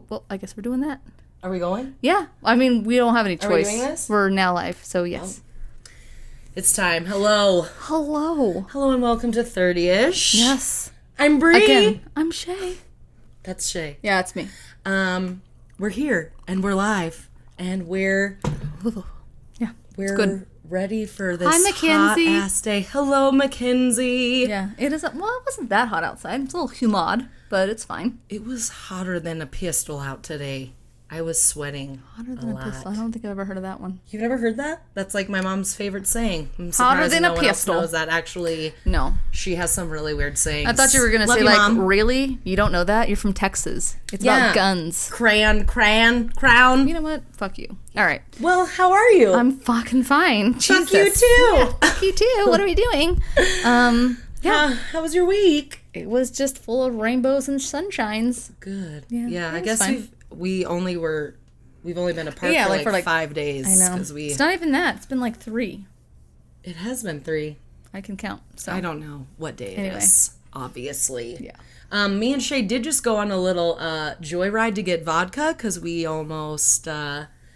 Well, I guess we're doing that. Are we going? Yeah. I mean, we don't have any choice. Are we doing this? We're now live, so yes. Oh. It's time. Hello. Hello. Hello and welcome to Thurdyish. Yes. I'm Bree. Again, I'm Shay. That's Shay. Yeah, it's me. We're here and we're live and we're good. ready for this Hi, Mackenzie. hot ass day. Hello, Mackenzie. Yeah, it is. Well, it wasn't that hot outside. It's a little humid, but it's fine. It was hotter than a pistol out today. I was sweating Hotter than a pistol. I don't think I've ever heard of that one. You've never heard that? That's like my mom's favorite saying. I'm Hotter surprised than no a one else pistol. knows that. Actually, No. she has some really weird sayings. I thought you were going to Love say, you, like, Mom. really? You don't know that? You're from Texas. It's about guns. Crown. You know what? Fuck you. All right. Well, how are you? I'm fucking fine. Fuck Jesus. you too. Yeah, fuck you too. What are we doing? How was your week? It was just full of rainbows and sunshines. Good. Yeah, Yeah, I it was guess fine. we've only been apart for like 5 days. I know. 'Cause It's not even that. It's been like 3. It has been 3. I can count. So I don't know what day it is, obviously. Yeah. Me and Shay did just go on a little joyride to get vodka because we almost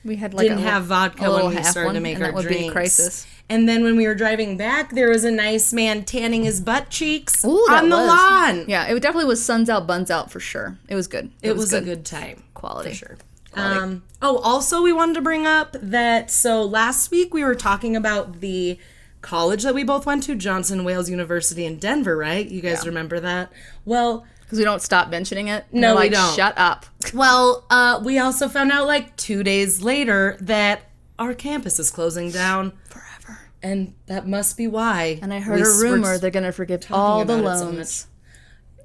we had like didn't have vodka when we started to make and our that would drinks. be a crisis. And then when we were driving back, there was a nice man tanning his butt cheeks Ooh, that on the was. lawn. Yeah, it definitely was suns out, buns out for sure. It was good. It was a good time. Quality. For sure. Quality. Also we wanted to bring up that, so last week we were talking about the college that we both went to, Johnson Wales University in Denver, right? You guys remember that? Well, Because we don't stop mentioning it. No, We're we like, don't. Shut up. well, we also found out like 2 days later that our campus is closing down. Forever. And that must be why. And I heard a rumor they're going to forgive all the loans.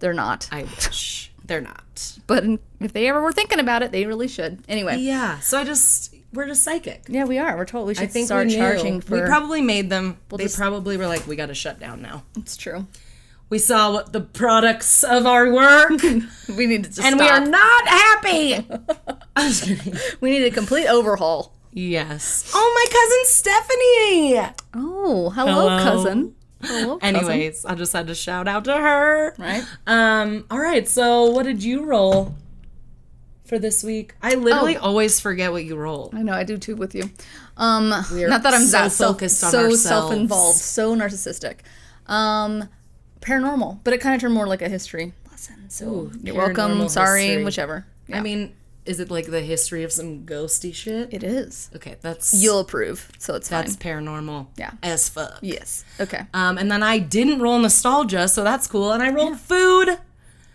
They're not. I wish. They're not. But if they ever were thinking about it, they really should. Anyway. Yeah. So we're just psychic. Yeah, we are. We're totally. We should I think start we knew. charging for. We probably made them. They just- probably were like, we got to shut down now. It's true. We saw what the products of our work, We need to just and stop. we are not happy. I'm just kidding. We need a complete overhaul. Yes. Oh, my cousin Stephanie. Oh, hello. Cousin. Hello, cousin. Anyways, I just had to shout out to her. Right. All right. So, what did you roll for this week? I literally always forget what you roll. I know, I do too with you. We're Not that I'm so that focused on so ourselves. self-involved, so narcissistic. Paranormal, but it kind of turned more like a history lesson. So Ooh, you're welcome. paranormal Sorry, history. whichever. Yeah. I mean, is it like the history of some ghosty shit? It is. Okay, that's You'll approve, so it's fine. that's paranormal. Yeah. As fuck. Yes. Okay. And then I didn't roll nostalgia, so that's cool. And I rolled food.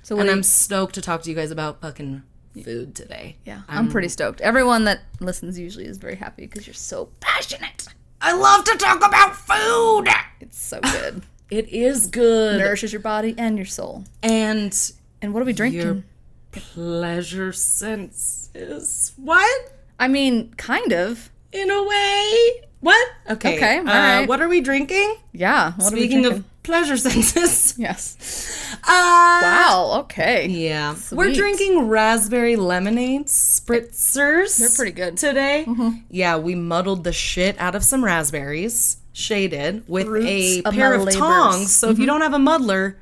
So what And do I'm you- stoked to talk to you guys about fucking food today. yeah, I'm pretty stoked. Everyone that listens usually is very happy because you're so passionate. I love to talk about food. It's so good. It is good. Nourishes your body and your soul. And And what are we drinking? your pleasure senses. What? I mean, kind of. In a way. What? Okay. Okay, all right. What are we drinking? Yeah. What Speaking are we of drinking? pleasure senses. Yes. Wow. Wow. Okay. Yeah. We're Sweet. drinking raspberry lemonade spritzers. They're pretty good. Today. Yeah, we muddled the shit out of some raspberries, shaded, with Fruits a of pair my of labors. tongs. So if you don't have a muddler,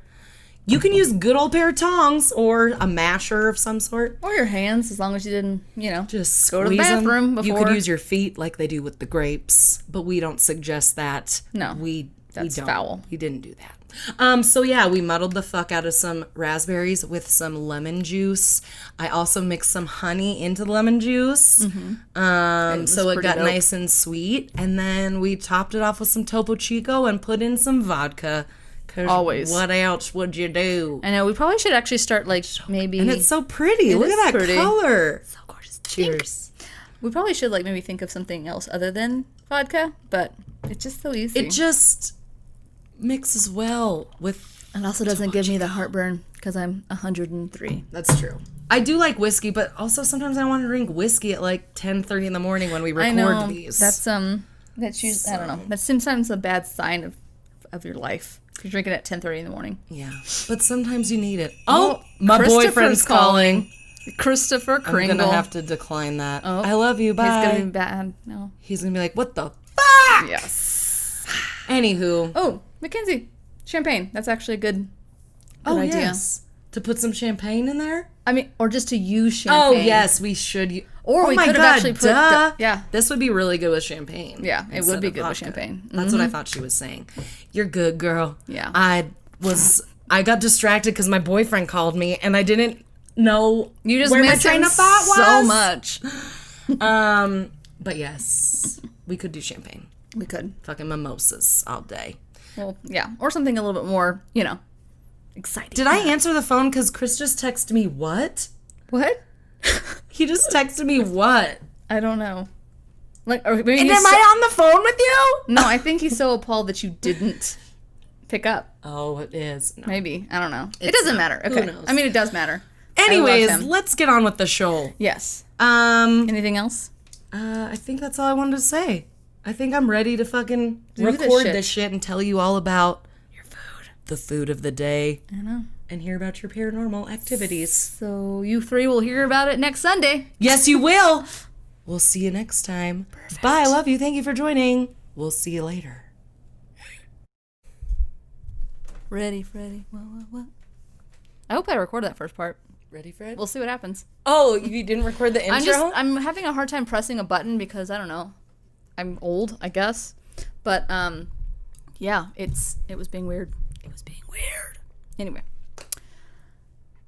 you can use good old pair of tongs or a masher of some sort. Or your hands, as long as you didn't, Just go to the squeeze 'em. bathroom You before. could use your feet like they do with the grapes, but we don't suggest that. No, we that's don't. foul. We didn't do that. So yeah, we muddled the fuck out of some raspberries with some lemon juice. I also mixed some honey into the lemon juice. So it pretty got dope. nice and sweet. And then we topped it off with some Topo Chico and put in some vodka. 'Cause Always. What else would you do? I know, we probably should actually start, like, maybe... And it's so pretty. Look is at that pretty. color. so gorgeous. Cheers. We probably should, like, maybe think of something else other than vodka, but it's just so easy. It just mixes well with... It also doesn't give me the heartburn, because I'm 103. That's true. I do like whiskey, but also sometimes I want to drink whiskey at like 10:30 in the morning when we record I know. these. That's usually, I don't know. That's sometimes a bad sign of your life. If you're drinking at 10:30 in the morning. Yeah. But sometimes you need it. Oh, Oh, my Christopher's boyfriend's calling. Christopher I'm Kringle. gonna have to decline that. Oh, I love you. Bye. He's gonna be bad. No. He's gonna be like, what the fuck? Yes. Anywho. Oh, Mackenzie. Champagne. That's actually a good idea. Yes. To put some champagne in there? I mean, or just to use champagne. Oh, yes, we should. Or we could have actually put yeah. This would be really good with champagne. Yeah, it would be good with champagne. That's what I thought she was saying. You're good, girl. Yeah. I got distracted because my boyfriend called me and I didn't know you just where my missed train him of thought was. so much. But yes, we could do champagne. We could. Fucking mimosas all day. Well, yeah. Or something a little bit more, exciting. Did I answer the phone because Chris just texted me what? What? He just texted me what? I don't know. Like, or maybe And am I on the phone with you? No, I think he's so appalled that you didn't pick up. Oh, it is. No. Maybe. I don't know. It doesn't matter. Okay. Who knows? I mean, it does matter. Anyways, let's get on with the show. Yes. Anything else? I think that's all I wanted to say. I think I'm ready to fucking record this shit and tell you all about your food. The food of the day. I know. And hear about your paranormal activities. So you three will hear about it next Sunday. Yes, you will. We'll see you next time. Perfect. Bye. I love you. Thank you for joining. We'll see you later. Ready, Freddy. What? I hope I recorded that first part. Ready, Fred? We'll see what happens. Oh, you didn't record the intro? I'm having a hard time pressing a button because I don't know. I'm old, I guess. But yeah, it was being weird. It was being weird. Anyway.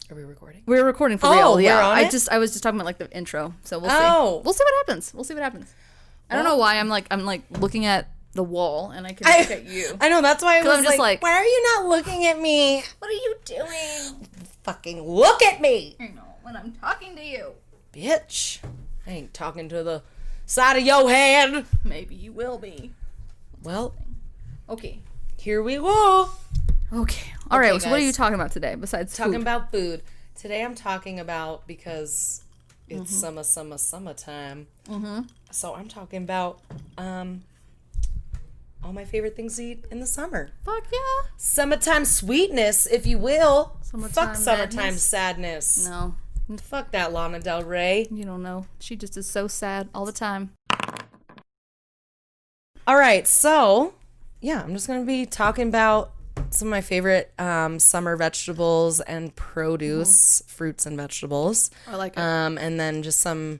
Are we recording? We're recording for real. Yeah. We're on I it? was just talking about like the intro. So we'll see. Oh. We'll see what happens. I don't know why I'm looking at the wall and I can look at you. I know, that's why I was I'm just like, why are you not looking at me? What are you doing? Fucking look at me. I know, when I'm talking to you. Bitch. I ain't talking to the side of your head. Maybe you will be. Well, okay. Here we go. Okay. All right. Guys. So what are you talking about today besides Talking food? about food. Today I'm talking about, because it's summertime. Mm-hmm. So I'm talking about all my favorite things to eat in the summer. Fuck yeah. Summertime sweetness, if you will. Summertime Fuck summertime madness. sadness. No. Fuck that Lana Del Rey. You don't know. She just is so sad all the time. All right, so yeah, I'm just gonna be talking about some of my favorite summer vegetables and produce, fruits and vegetables. I like it. And then just some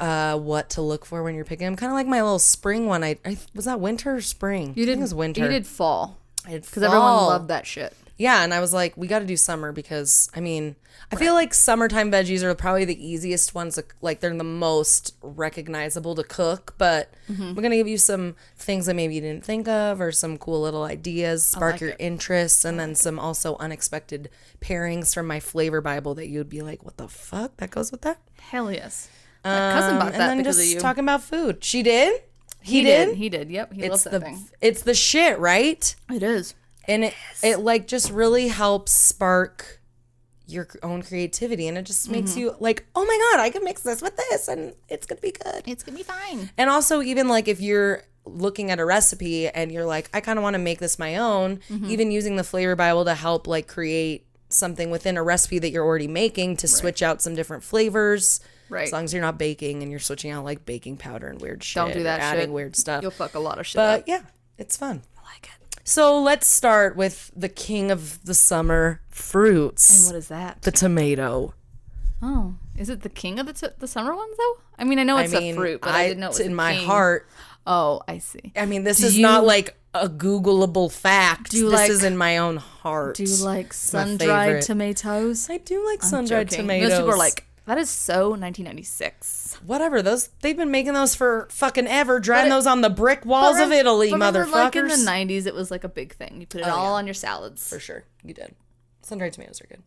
what to look for when you're picking them. Kind of like my little spring one. I was that winter or spring? You I did. think it was winter. You did fall. I did because everyone loved that shit. Yeah, and I was like, we got to do summer because, I mean, I feel like summertime veggies are probably the easiest ones. Like, they're the most recognizable to cook, but we're going to give you some things that maybe you didn't think of or some cool little ideas, spark your interest, and then some also unexpected pairings from my flavor Bible that you'd be like, what the fuck? That goes with that? Hell yes. My cousin bought that because of you. And then just talking about food. She did? He did. He did. Yep. He loves that thing. It's the shit, right? It is. And it like just really helps spark your own creativity, and it just makes you like, oh my God, I can mix this with this and it's gonna be good. It's gonna be fine. And also, even like if you're looking at a recipe and you're like, I kind of want to make this my own, even using the flavor Bible to help like create something within a recipe that you're already making to switch out some different flavors. Right. As long as you're not baking and you're switching out like baking powder and weird shit. Don't do that or adding shit. weird stuff. You'll fuck a lot of shit But up. yeah, it's fun. I like it. So let's start with the king of the summer fruits. And what is that? The tomato. Oh, is it the king of the summer ones though? I mean, I know it's a fruit, but I didn't know it was in the my king. heart. Oh, I see. I mean, this is not like a Googleable fact. This is in my own heart. Do you like It's my sun-dried favorite. tomatoes? I do like I'm sun-dried joking. tomatoes. Most people are like, that is so 1996. Whatever. They've been making those for fucking ever, drying those on the brick walls of Italy, remember, motherfuckers. like in the 90s, it was like a big thing. You put it all on your salads. For sure. You did. Sun-dried tomatoes are good.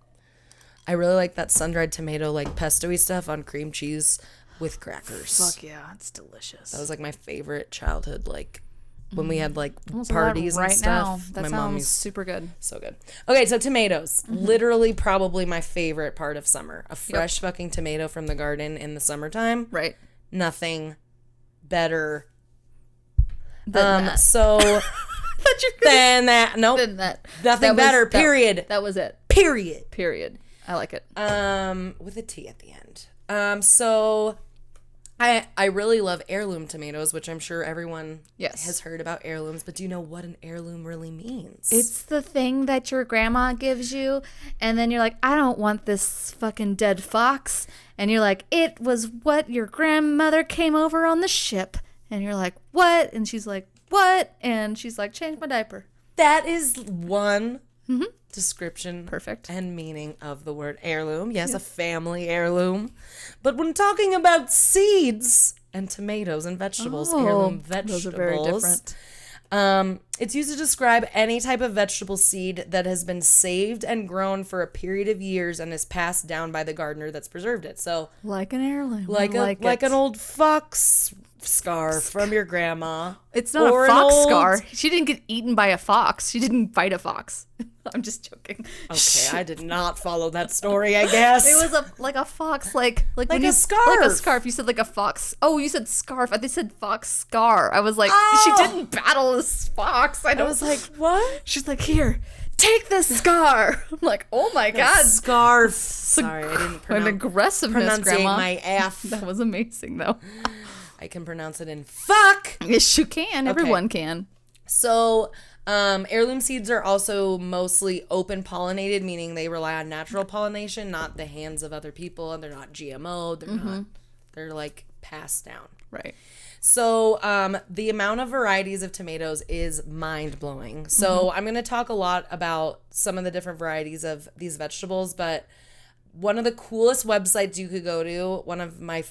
I really like that sun-dried tomato, like pesto-y stuff on cream cheese with crackers. Fuck yeah, it's delicious. That was like my favorite childhood, like when we had like Almost parties right and stuff. Now. That my sounds mommy's super good. so good. Okay, so tomatoes. Literally probably my favorite part of summer. A fresh fucking tomato from the garden in the summertime. Right. Nothing better Than that. So than that. Nope. Than that. Nothing better. Period. That was it. Period. Period. I like it. With a T at the end. So I really love heirloom tomatoes, which I'm sure everyone has heard about heirlooms, but do you know what an heirloom really means? It's the thing that your grandma gives you, and then you're like, I don't want this fucking dead fox. And you're like, it was what your grandmother came over on the ship. And you're like, what? And she's like, what? And she's like, change my diaper. That is one description Perfect. and meaning of the word heirloom. Yes, a family heirloom. But when talking about seeds and tomatoes and vegetables, heirloom vegetables, those are very different. It's used to describe any type of vegetable seed that has been saved and grown for a period of years and is passed down by the gardener that's preserved it. So, like an heirloom. like an old fox scarf from your grandma. It's not a fox scar. She didn't get eaten by a fox. She didn't bite a fox. I'm just joking. Okay, I did not follow that story, I guess. It was like a fox, like a scarf. Like a scarf. You said like a fox. Oh, you said scarf. I think you said fox scar. I was like, she didn't battle this fox. I was like, what? She's like, here, take this scar. I'm like, oh my god, scarf. Sorry, I didn't an aggressiveness, Grandma. my F. That was amazing, though. I can pronounce it in fuck. Yes, you can. Everyone can. So, heirloom seeds are also mostly open pollinated, meaning they rely on natural pollination, not the hands of other people, and they're not GMO. They're not. They're like passed down. Right. So, the amount of varieties of tomatoes is mind blowing. So, I'm going to talk a lot about some of the different varieties of these vegetables, but one of the coolest websites you could go to, one of my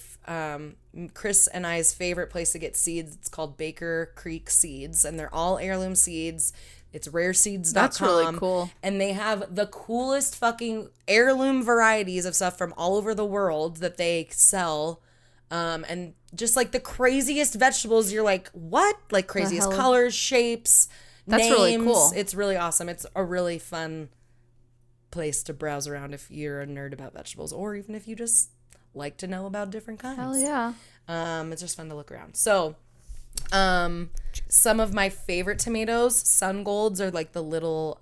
Chris and I's favorite place to get seeds, it's called Baker Creek Seeds, and they're all heirloom seeds. It's rareseeds.com. That's really cool. And they have the coolest fucking heirloom varieties of stuff from all over the world that they sell. And just like the craziest vegetables, you're like, what? Like craziest colors, shapes, That's names. really cool. It's really awesome. It's a really fun place to browse around if you're a nerd about vegetables, or even if you just like to know about different kinds. Hell yeah. It's just fun to look around. So, some of my favorite tomatoes, sun golds, are like the little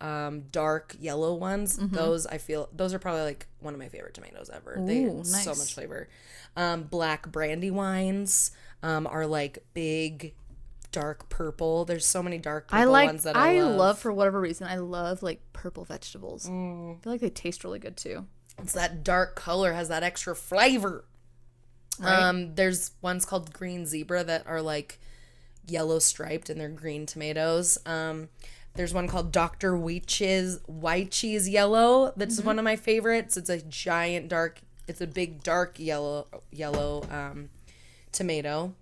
dark yellow ones. Those are probably like one of my favorite tomatoes ever. They have so much flavor. Black brandywines are like big dark purple. There's so many dark purple ones that I love. For whatever reason, I love like purple vegetables. I feel like they taste really good too. It's that dark color, has that extra flavor. Right. There's ones called green zebra that are like yellow striped, and they're green tomatoes. There's one called Dr. White Cheese Yellow. That's one of my favorites. It's a giant it's a big dark yellow tomato.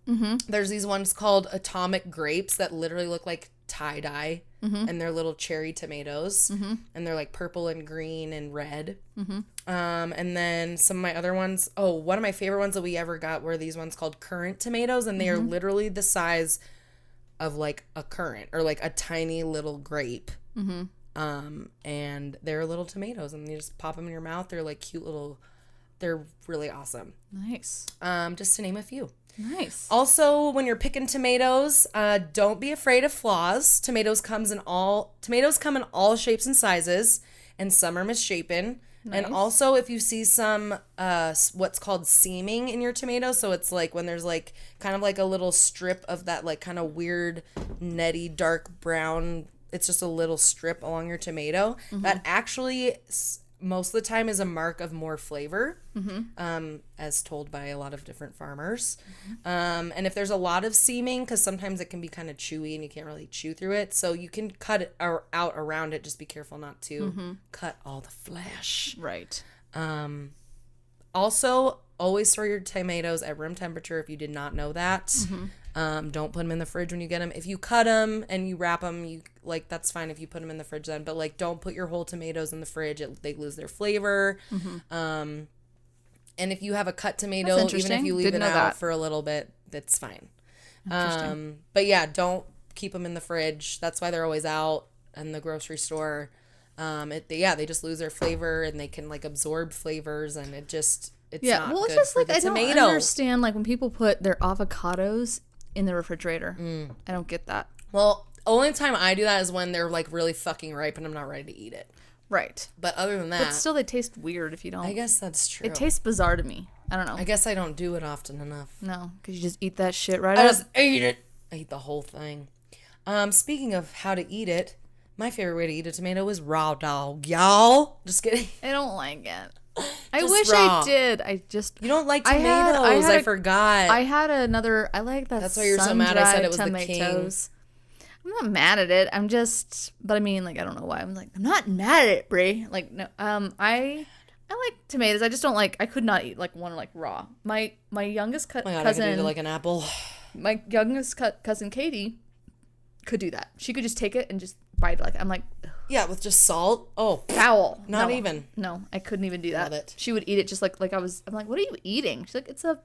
There's these ones called Atomic Grapes that literally look like tie-dye, and they're little cherry tomatoes, and they're like purple and green and red. And then some of my other ones, one of my favorite ones that we ever got were these ones called currant tomatoes, and they are literally the size of like a currant, or like a tiny little grape. And they're little tomatoes, and you just pop them in your mouth. They're like cute little, they're really awesome. Nice. Just to name a few. Nice. Also, when you're picking tomatoes, don't be afraid of flaws. Tomatoes come in all shapes and sizes, and some are misshapen. Nice. And also, if you see some what's called seaming in your tomato, so it's like when there's like kind of like a little strip of that like kind of weird netty dark brown, it's just a little strip along your tomato, that actually most of the time is a mark of more flavor, as told by a lot of different farmers. And if there's a lot of seaming, because sometimes it can be kind of chewy and you can't really chew through it, so you can cut it out around it. Just be careful not to cut all the flesh. Right. Also, always store your tomatoes at room temperature if you did not know that. Don't put them in the fridge when you get them. If you cut them and you wrap them, that's fine if you put them in the fridge then. But like, don't put your whole tomatoes in the fridge. They lose their flavor. And if you have a cut tomato, even if you leave it out for a little bit, that's fine. But yeah, don't keep them in the fridge. That's why they're always out in the grocery store. They just lose their flavor, and they can like absorb flavors, and it's not well, it's good just for like the I tomato. don't understand like when people put their avocados in the refrigerator. I don't get that. Well, only time I do that is when they're like really fucking ripe and I'm not ready to eat it. Right. But other than that, But still, they taste weird if you don't. I guess that's true. It tastes bizarre to me. I don't know. I guess I don't do it often enough. No, because you just eat that shit right I up. just ate it. I eat the whole thing. Speaking of how to eat it, my favorite way to eat a tomato is raw dog, y'all. Just kidding. I don't like it. I Just wish raw. I did. I just. You don't like I tomatoes. had I forgot. I had another. I like that. That's why you're so mad I said it was tomatoes. the king. I'm not mad at it. I'm just. But I mean, like, I don't know why. I'm like, I'm not mad at it, Brie. Like, no. I like tomatoes. I just don't like. I could not eat like one like raw. My youngest Oh my God, cousin. I could eat it like an apple. My youngest cousin Katie could do that. She could just take it and just bite it like. I'm like. Yeah, with just salt. Oh, Foul. Not No. even. No, I couldn't even do that. Love it. She would eat it just like I was. I'm like, what are you eating? She's like, it's a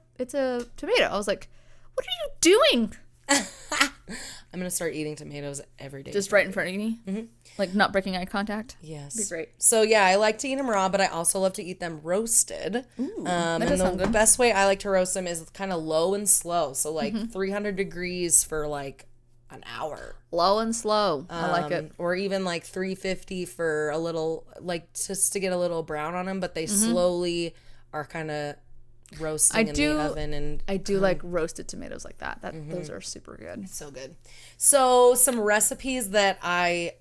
tomato. I was like, what are you doing? I'm gonna start eating tomatoes every day. Just right in front of me, like not breaking eye contact. Yes. Be great. So yeah, I like to eat them raw, but I also love to eat them roasted. that And does sound the good. best way I like to roast them is kind of low and slow. So like 300 degrees for like an hour. Low and slow. I like it. Or even like 350 for a little, like just to get a little brown on them, but they slowly are kind of roasting in the oven. And I do like roasted tomatoes like that. Those are super good. so good. So some recipes that I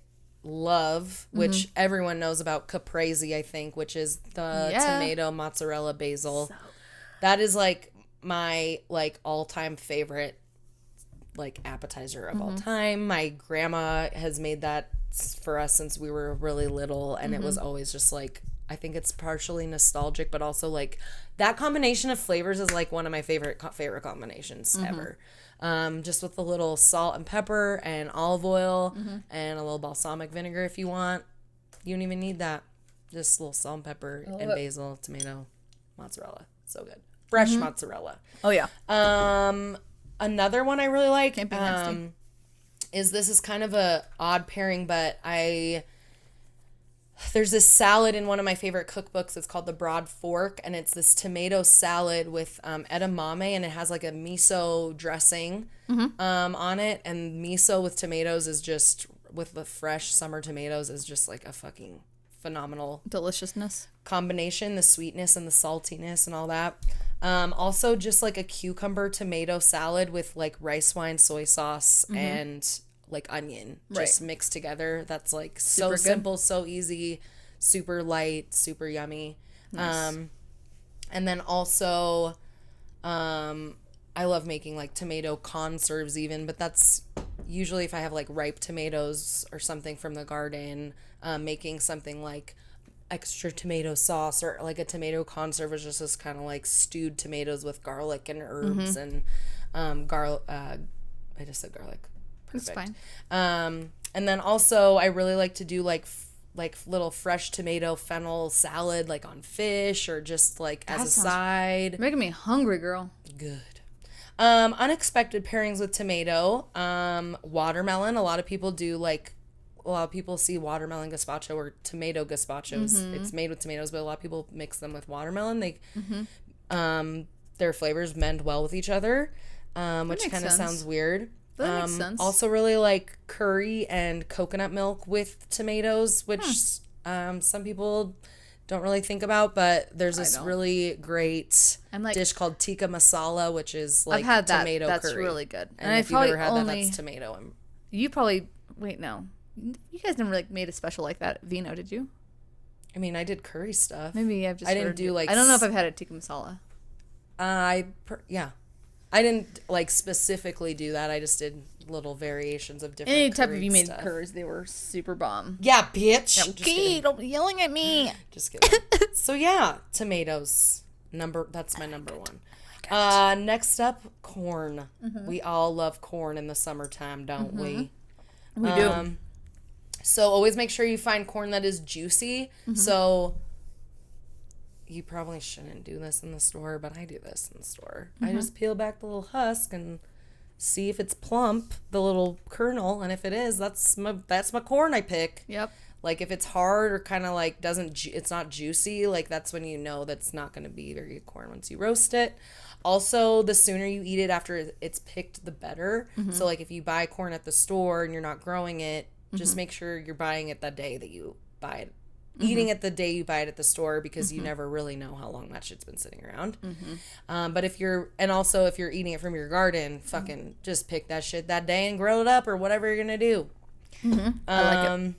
love, which everyone knows about, caprese, I think, which is the tomato, mozzarella, basil. That is like my like all-time favorite like appetizer of all time. My grandma has made that for us since we were really little, and it was always just like, I think it's partially nostalgic, but also like that combination of flavors is like one of my favorite combinations ever. Just with a little salt and pepper and olive oil and a little balsamic vinegar if you want. You don't even need that. Just a little salt and pepper and basil, tomato, mozzarella. So good. Fresh mozzarella. Oh yeah. Another one I really like Can't be nasty. is this is kind of a odd pairing, but there's this salad in one of my favorite cookbooks. It's called The Broad Fork, and it's this tomato salad with edamame, and it has like a miso dressing on it. And miso with tomatoes is just, with the fresh summer tomatoes, is just like a fucking phenomenal Deliciousness. combination. The sweetness and the saltiness and all that. Also just like a cucumber tomato salad with like rice wine, soy sauce, and like onion just mixed together. That's like so Super good. simple, so easy, super light, super yummy. Nice. And then also I love making like tomato conserves even, but that's usually if I have like ripe tomatoes or something from the garden, making something like extra tomato sauce or like a tomato conserve is just this kind of like stewed tomatoes with garlic and herbs and garlic. I just said garlic. Perfect. It's fine. And then also I really like to do like little fresh tomato fennel salad like on fish or just like as a side. Making me hungry, girl. Good. Unexpected pairings with tomato. Watermelon. A lot of people see watermelon gazpacho or tomato gazpachos. It's made with tomatoes, but a lot of people mix them with watermelon. They, their flavors mend well with each other, which kind of sounds weird. That makes sense. Also really like curry and coconut milk with tomatoes, which some people don't really think about, but there's this really great dish called tikka masala, which is like I've had that. tomato That's curry. really good. And if you've ever had that, that's tomato. You probably wait. No, you guys never like made a special like that at Vino, did you? I mean, I did curry stuff. Maybe I've just. I didn't do like. I don't know if I've had a tikka masala. I didn't like specifically do that. I just did little variations of different. Any type of curried you made stuff. curries, they were super bomb. Yeah, bitch. Okay, don't be yelling at me. Just kidding. So yeah, tomatoes. That's my number one. Next up, corn. We all love corn in the summertime, don't we? We do. So always make sure you find corn that is juicy. So you probably shouldn't do this in the store, but I do this in the store. I just peel back the little husk and see if it's plump, the little kernel, and if it is, that's my corn I pick. Yep. Like if it's hard or kind of like it's not juicy, like that's when you know that's not going to be very good corn once you roast it. Also, the sooner you eat it after it's picked, the better. So like if you buy corn at the store and you're not growing it, just make sure you're buying it that day that you buy it eating it the day you buy it at the store, because you never really know how long that shit's been sitting around. But if you're eating it from your garden, fucking just pick that shit that day and grill it up or whatever you're going to do. I like it.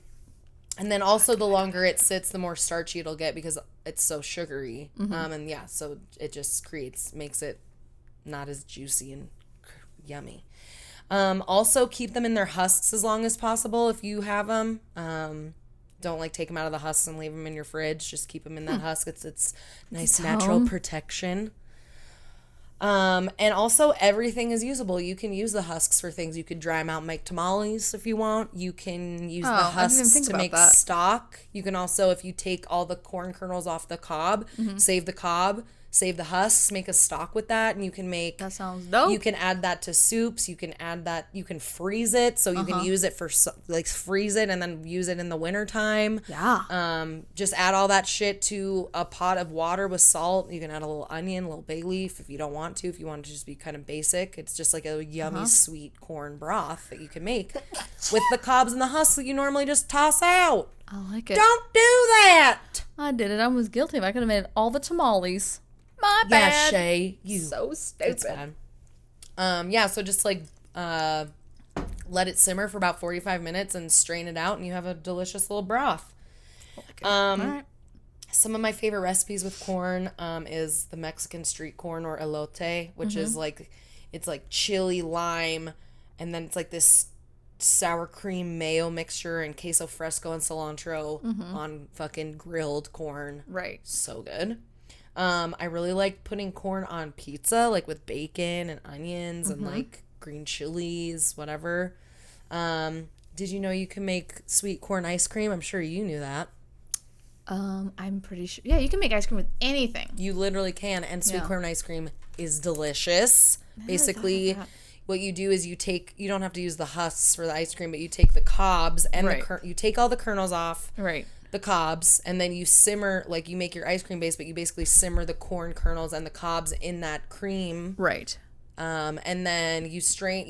And then also the longer it sits, the more starchy it'll get because it's so sugary. And yeah, so it just makes it not as juicy and yummy. Also keep them in their husks as long as possible if you have them. Don't like take them out of the husks and leave them in your fridge. Just keep them in that husk. It's nice natural protection. And also everything is usable. You can use the husks for things. You could dry them out and make tamales if you want. You can use the husks to make stock. You can also, if you take all the corn kernels off the cob, save the cob, save the husks, make a stock with that, and you can make... That sounds dope. You can add that to soups. You can add that... You can freeze it, so you can use it for... Like, freeze it and then use it in the wintertime. Yeah. Just add all that shit to a pot of water with salt. You can add a little onion, a little bay leaf if you don't want to. If you want to just be kind of basic. It's just like a yummy, sweet corn broth that you can make with the cobs and the husks that you normally just toss out. I like it. Don't do that! I did it. I was guilty. I could have made all the tamales. My bad. Yeah, Shay. You. So stupid. It's bad. Yeah, so just like let it simmer for about 45 minutes and strain it out, and you have a delicious little broth. All right. Some of my favorite recipes with corn is the Mexican street corn, or elote, which is like, it's like chili, lime, and then it's like this sour cream mayo mixture and queso fresco and cilantro on fucking grilled corn. Right. So good. I really like putting corn on pizza, like with bacon and onions and like green chilies, whatever. Did you know you can make sweet corn ice cream? I'm sure you knew that. I'm pretty sure. Yeah, you can make ice cream with anything. You literally can, and sweet corn ice cream is delicious. Basically, what you do is you don't have to use the husks for the ice cream, but you take the cobs and you take all the kernels off. Right. The cobs, and then you simmer, like you make your ice cream base, but you basically simmer the corn kernels and the cobs in that cream. Right. And then you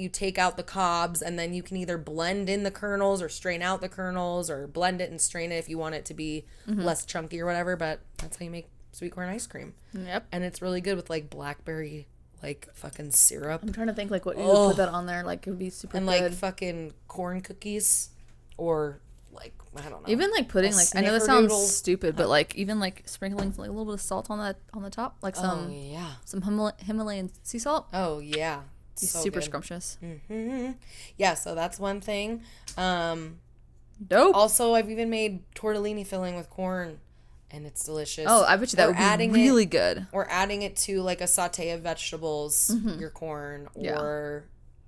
take out the cobs, and then you can either blend in the kernels or strain out the kernels, or blend it and strain it if you want it to be less chunky or whatever, but that's how you make sweet corn ice cream. Yep. And it's really good with like blackberry, like fucking syrup. I'm trying to think like what you would put that on there, like it would be super and good. like fucking corn cookies, or like, I don't know. Even like putting like, I know this sounds stupid, but like even like sprinkling like a little bit of salt on the top, like some Himalayan sea salt. Oh yeah, It's so super scrumptious. Yeah, so that's one thing. Dope. Also, I've even made tortellini filling with corn, and it's delicious. Oh, I bet you that would be really good. Or adding it to like a saute of vegetables, your corn, or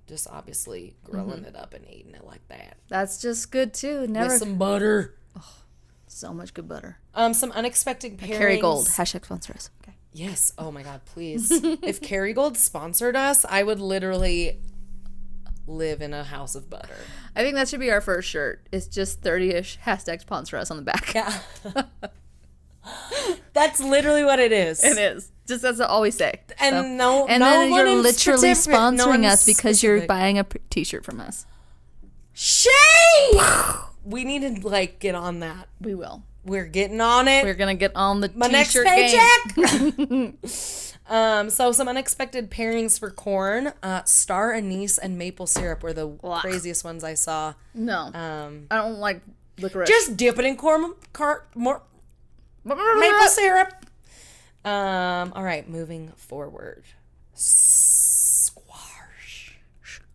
just obviously grilling it up and eating it like that. That's just good too. With some butter. Oh, so much good butter. Some unexpected pairings. Kerrygold. # sponsor us. Okay. Yes. Oh my God, please. If Kerrygold sponsored us, I would literally live in a house of butter. I think that should be our first shirt. It's just Thurdyish # sponsor us on the back. Yeah. That's literally what it is. It is. Just as I always say. And then you're literally sponsoring us because you're buying a t-shirt from us. Shay! We need to like get on that. We will. We're getting on it. We're gonna get on the My t-shirt next game. paycheck. So some unexpected pairings for corn. Star anise and maple syrup were the craziest ones I saw. No. I don't like licorice. Just dip it in maple syrup. All right, moving forward. Squash.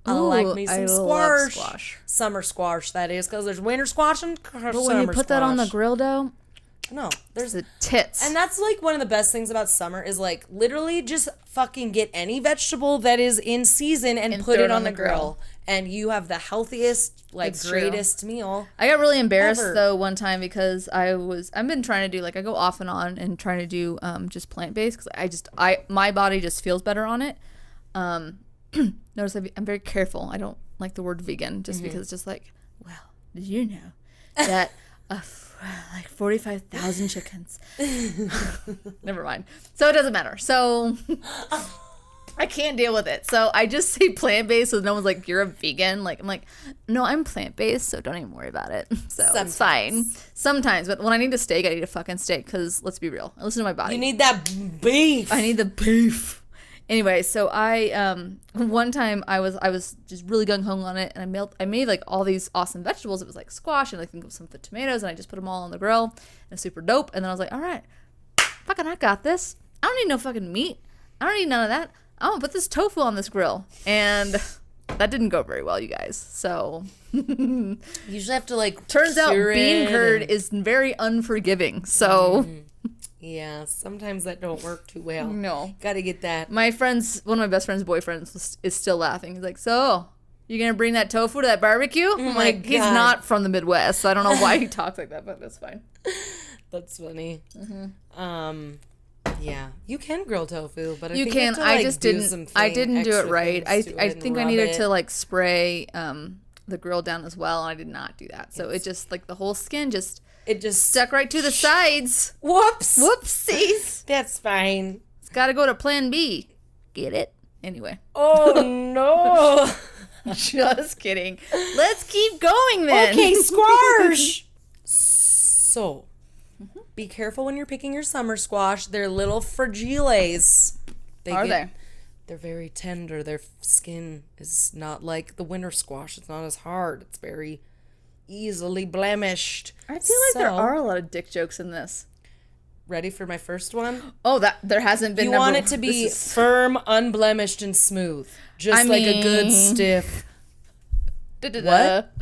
I like me some squash. Squash. Summer squash, that is, because there's winter squash and summer But when you put that on the grill dough, no, there's the tits. And that's like one of the best things about summer is like literally just fucking get any vegetable that is in season and put it on the grill. And you have the healthiest, like greatest meal. I got really embarrassed though one time because I've been trying to do like I go off and on and trying to do just plant-based because my body just feels better on it. Notice I'm very careful. I don't like the word vegan just because it's just like, well, did you know that like 45,000 chickens. Never mind. So it doesn't matter. So I can't deal with it. So I just say plant-based so no one's like, you're a vegan. Like, I'm like, no, I'm plant-based, so don't even worry about it. So it's fine. Sometimes, but when I need a steak, I need a fucking steak because let's be real. I listen to my body. You need that beef. I need the beef. Anyway, so I one time I was just really gung ho on it, and I made like all these awesome vegetables. It was like squash and I think some tomatoes, and I just put them all on the grill. And it's super dope. And then I was like, all right, fucking, I got this. I don't need no fucking meat. I don't need none of that. I'm gonna put this tofu on this grill, and that didn't go very well, you guys. So You usually have to like. turns out cure bean it curd and- is very unforgiving. So Yeah, sometimes that don't work too well. no. Got to get that. One of my best friend's boyfriends is still laughing. He's like, so you gonna bring that tofu to that barbecue? I'm my like, he's God. not from the Midwest, so I don't know why he talks like that, but that's fine. That's funny. Yeah, you can grill tofu, but I You think can. have to, I like, just do didn't. some I didn't do it extra right. things to I it and think I rub needed it. to like spray the grill down as well, and I did not do that. So it just like the whole skin just It just stuck right to the sides. Whoops. Whoopsies. That's fine. It's got to go to Plan B. Get it? Anyway, Oh no. just kidding. Let's keep going then. Okay, squash. So, be careful when you're picking your summer squash. They're little fragiles. Are they? They're very tender. Their skin is not like the winter squash. It's not as hard. It's very easily blemished. I feel like there So, are a lot of dick jokes in this. Ready for my first one? Oh, that there hasn't been. You want it to be firm, unblemished, and smooth. Just like a good stiff. What?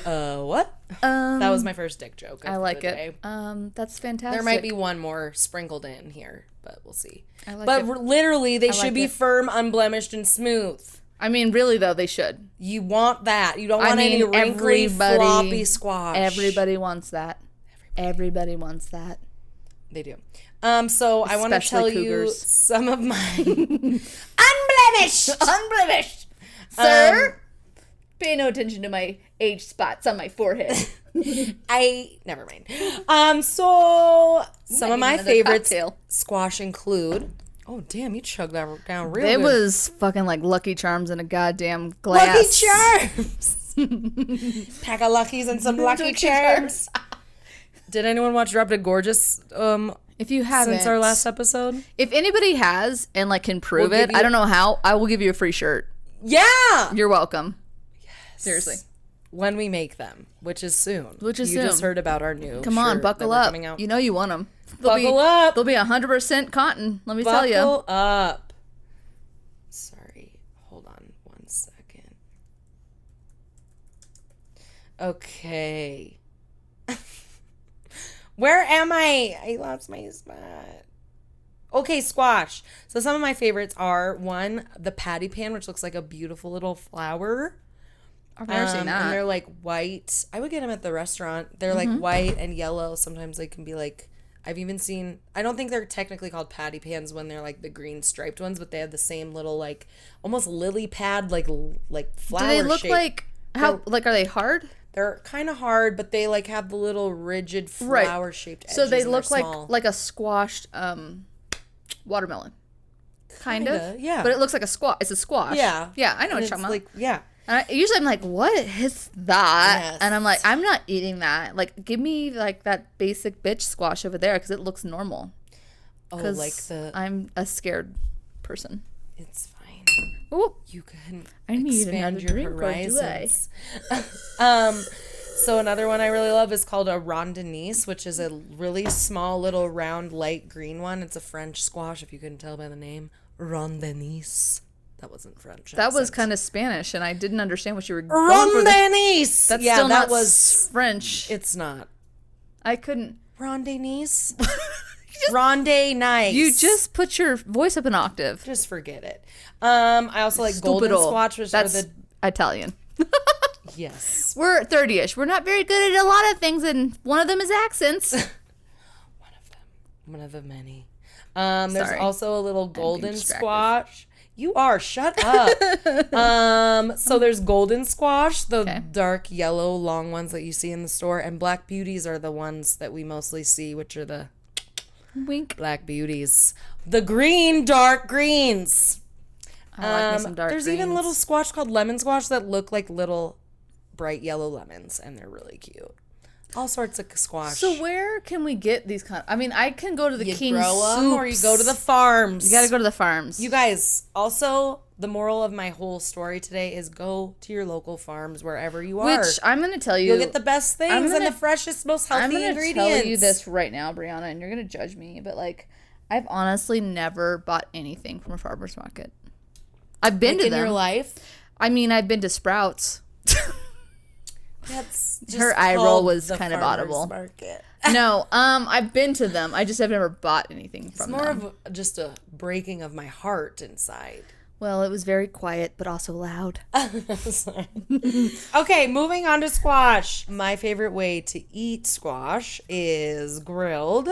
What? That was my first dick joke. I like it. That's fantastic. There might be one more sprinkled in here, but we'll see. I like But it. literally, they should like be it. firm, unblemished, and smooth. I mean, really though, they should. You want that. You don't want any wrinkly, floppy squash. Everybody wants that. Everybody wants that. They do. So I want to Especially tell you cougars. some of my unblemished. Unblemished, sir. Pay no attention to my age spots on my forehead. Never mind. So some of need my another favorites cocktail. squash include. Oh damn! You chugged that down real It good. was fucking like Lucky Charms in a goddamn glass. Lucky Charms. Pack of Luckies and some Lucky Charms. Did anyone watch Drop Dead Gorgeous? If you haven't, Since our last episode. if anybody has and like can prove We'll it, give you- I don't know how. I will give you a free shirt. Yeah. You're welcome. Seriously. When we make them, which is soon. Which is you just soon. heard about our new. Come on, shirt buckle that we're up. coming out. You know you want them. Buckle up. They'll be 100% cotton. Let me tell you. Buckle up. Sorry, hold on 1 second. Okay. Where am I? I lost my spot. Okay, squash. So some of my favorites are one, the patty pan, which looks like a beautiful little flower. I've never seen And that. they're like white. I would get them at the restaurant. They're like white and yellow. Sometimes they can be like, I've even seen, I don't think they're technically called patty pans when they're like the green striped ones, but they have the same little like almost lily pad like flower Do they look shape. like how? Like, are they hard? They're kind of hard, but they like have the little rigid Right. flower shaped edges. So they and look they're like small. like a squashed watermelon. Kind of. Kinda, yeah. But it looks like a squash. It's a squash. Yeah. Yeah, I know what And you're it's talking about. like, yeah. And usually I'm like, what is that? Yes. And I'm like, I'm not eating that. Like, give me like that basic bitch squash over there because it looks normal. Oh, 'Cause like the, I'm a scared person. it's fine. Oh, You can I need expand another your drink, or do I? horizons. So another one I really love is called a rondinise, which is a really small little round light green one. It's a French squash, if you couldn't tell by the name. Rondinise. That wasn't French. that was accent. kind of Spanish, and I didn't understand what you were going for. Rondinise. That's Yeah, still that not was. French. It's not. I couldn't. Rondinise. Ronde nice. You just put your voice up an octave. Just forget it. I also like golden Stupido. squash, which That's are the Italian. yes. We're Thurdyish. We're not very good at a lot of things, and one of them is accents. One of the many. There's Sorry. also a little golden distracted. squash. You are. Shut up. So there's golden squash, the Okay. dark yellow long ones that you see in the store, and black beauties are the ones that we mostly see, which are the Wink. black beauties. The green dark greens. I like me some dark There's greens. even little squash called lemon squash that look like little bright yellow lemons, and they're really cute. All sorts of squash. So where can we get these I mean, I can go to the King Soups. Or you go to the farms. You gotta go to the farms. You guys, also, the moral of my whole story today is go to your local farms wherever you are. Which I'm going to tell you. You'll get the best things and the freshest, most healthy ingredients. I'm going to tell you this right now, Brianna, and you're going to judge me, but like, I've honestly never bought anything from a farmer's market. I've been to them. In your life? I mean, I've been to Sprouts. That's just her eye roll was the kind of farmer's audible. Market. No, I've been to them. I just have never bought anything from them. It's more of just a breaking of my heart inside. Well, it was very quiet, but also loud. Okay, moving on to squash. My favorite way to eat squash is grilled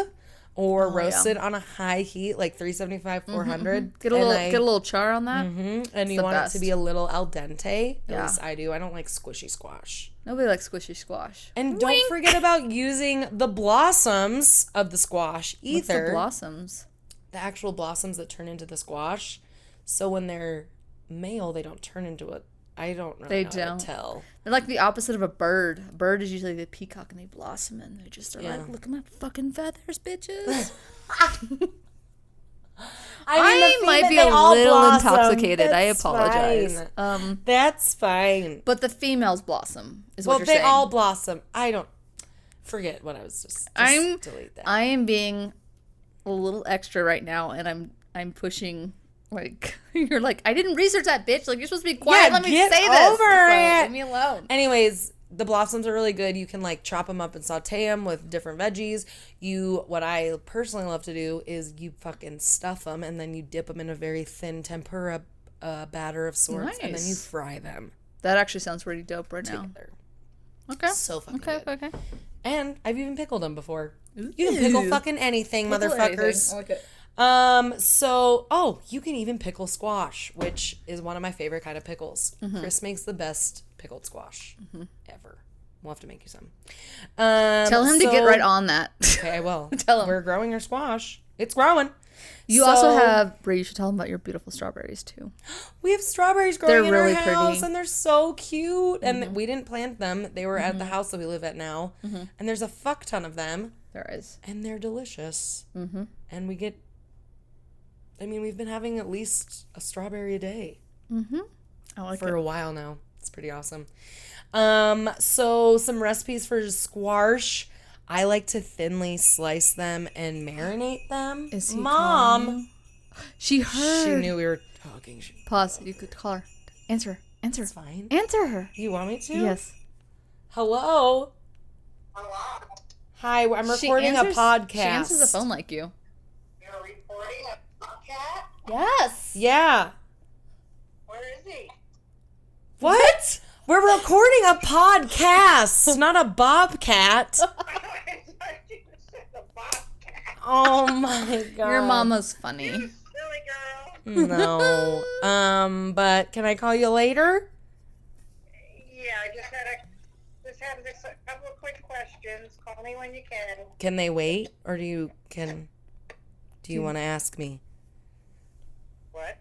or roasted on a high heat, like 375, 400. Get a little char on that. And you want it to be a little al dente. Yeah. At least I do. I don't like squishy squash. Nobody likes squishy squash. And don't forget about using the blossoms of the squash either. What's the blossoms? The actual blossoms that turn into the squash. So when they're male, they don't turn into a... I don't really know how to tell. They're like the opposite of a bird. A bird is usually the peacock, and they blossom, and they just are like, look at my fucking feathers, bitches. I might be a little intoxicated. I apologize. That's fine. But the females blossom is what you're saying. saying. Well, they all blossom. I don't... Forget what I was just delete that. I am being a little extra right now, and I'm pushing... Like, you're like, I didn't research that, bitch. Like, you're supposed to be quiet. Let me say this. Over it. Leave me alone. Anyways, the blossoms are really good. You can, like, chop them up and saute them with different veggies. What I personally love to do is you fucking stuff them, and then you dip them in a very thin tempura batter of sorts, Nice. and then you fry them. That actually sounds pretty dope right now. Together. Okay. So fucking good. Okay. And I've even pickled them before. You can pickle fucking anything, motherfuckers. I like it. You can even pickle squash, which is one of my favorite kind of pickles. Chris makes the best pickled squash ever. We'll have to make you some. Tell him to get right on that. Okay, I will. Tell him. We're growing our squash. It's growing. You also have, Brie, you should tell him about your beautiful strawberries too. We have strawberries growing in really our house, pretty. and they're so cute. And we didn't plant them. They were at the house that we live at now. And there's a fuck ton of them. There is. And they're delicious. And we've been having at least a strawberry a day. I like for a while now. It's pretty awesome. So some recipes for squash. I like to thinly slice them and marinate them. Is he Mom? She heard. She knew we were talking. Pause. You could call her. Answer her. Answer. It's fine. Answer her. You want me to? Yes. Hello? Hi, I'm recording a podcast. She answers the phone like you. You're recording a podcast? Yes. Yeah. Where is he? What? We're recording a podcast, not a bobcat. Oh my god. Your mama's funny. Silly girl. No. But can I call you later? Yeah, I just had a couple of quick questions. Call me when you can. Can they wait, or do you want to ask me? What?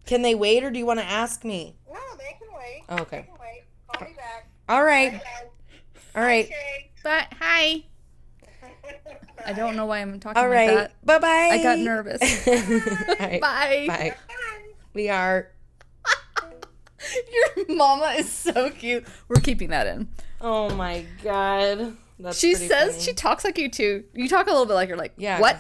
Can they wait, or do you want to ask me? No, they can wait. Oh, okay. They can wait. Call me back. All right. Bye. All right. Okay. But hi. I don't know why I'm talking All like right. that. Bye-bye. I got nervous. All right. Bye. Bye. We are. Your mama is so cute. We're keeping that in. Oh my god. That's She pretty says funny. she talks like you too. You talk a little bit like you're like, Yeah. what?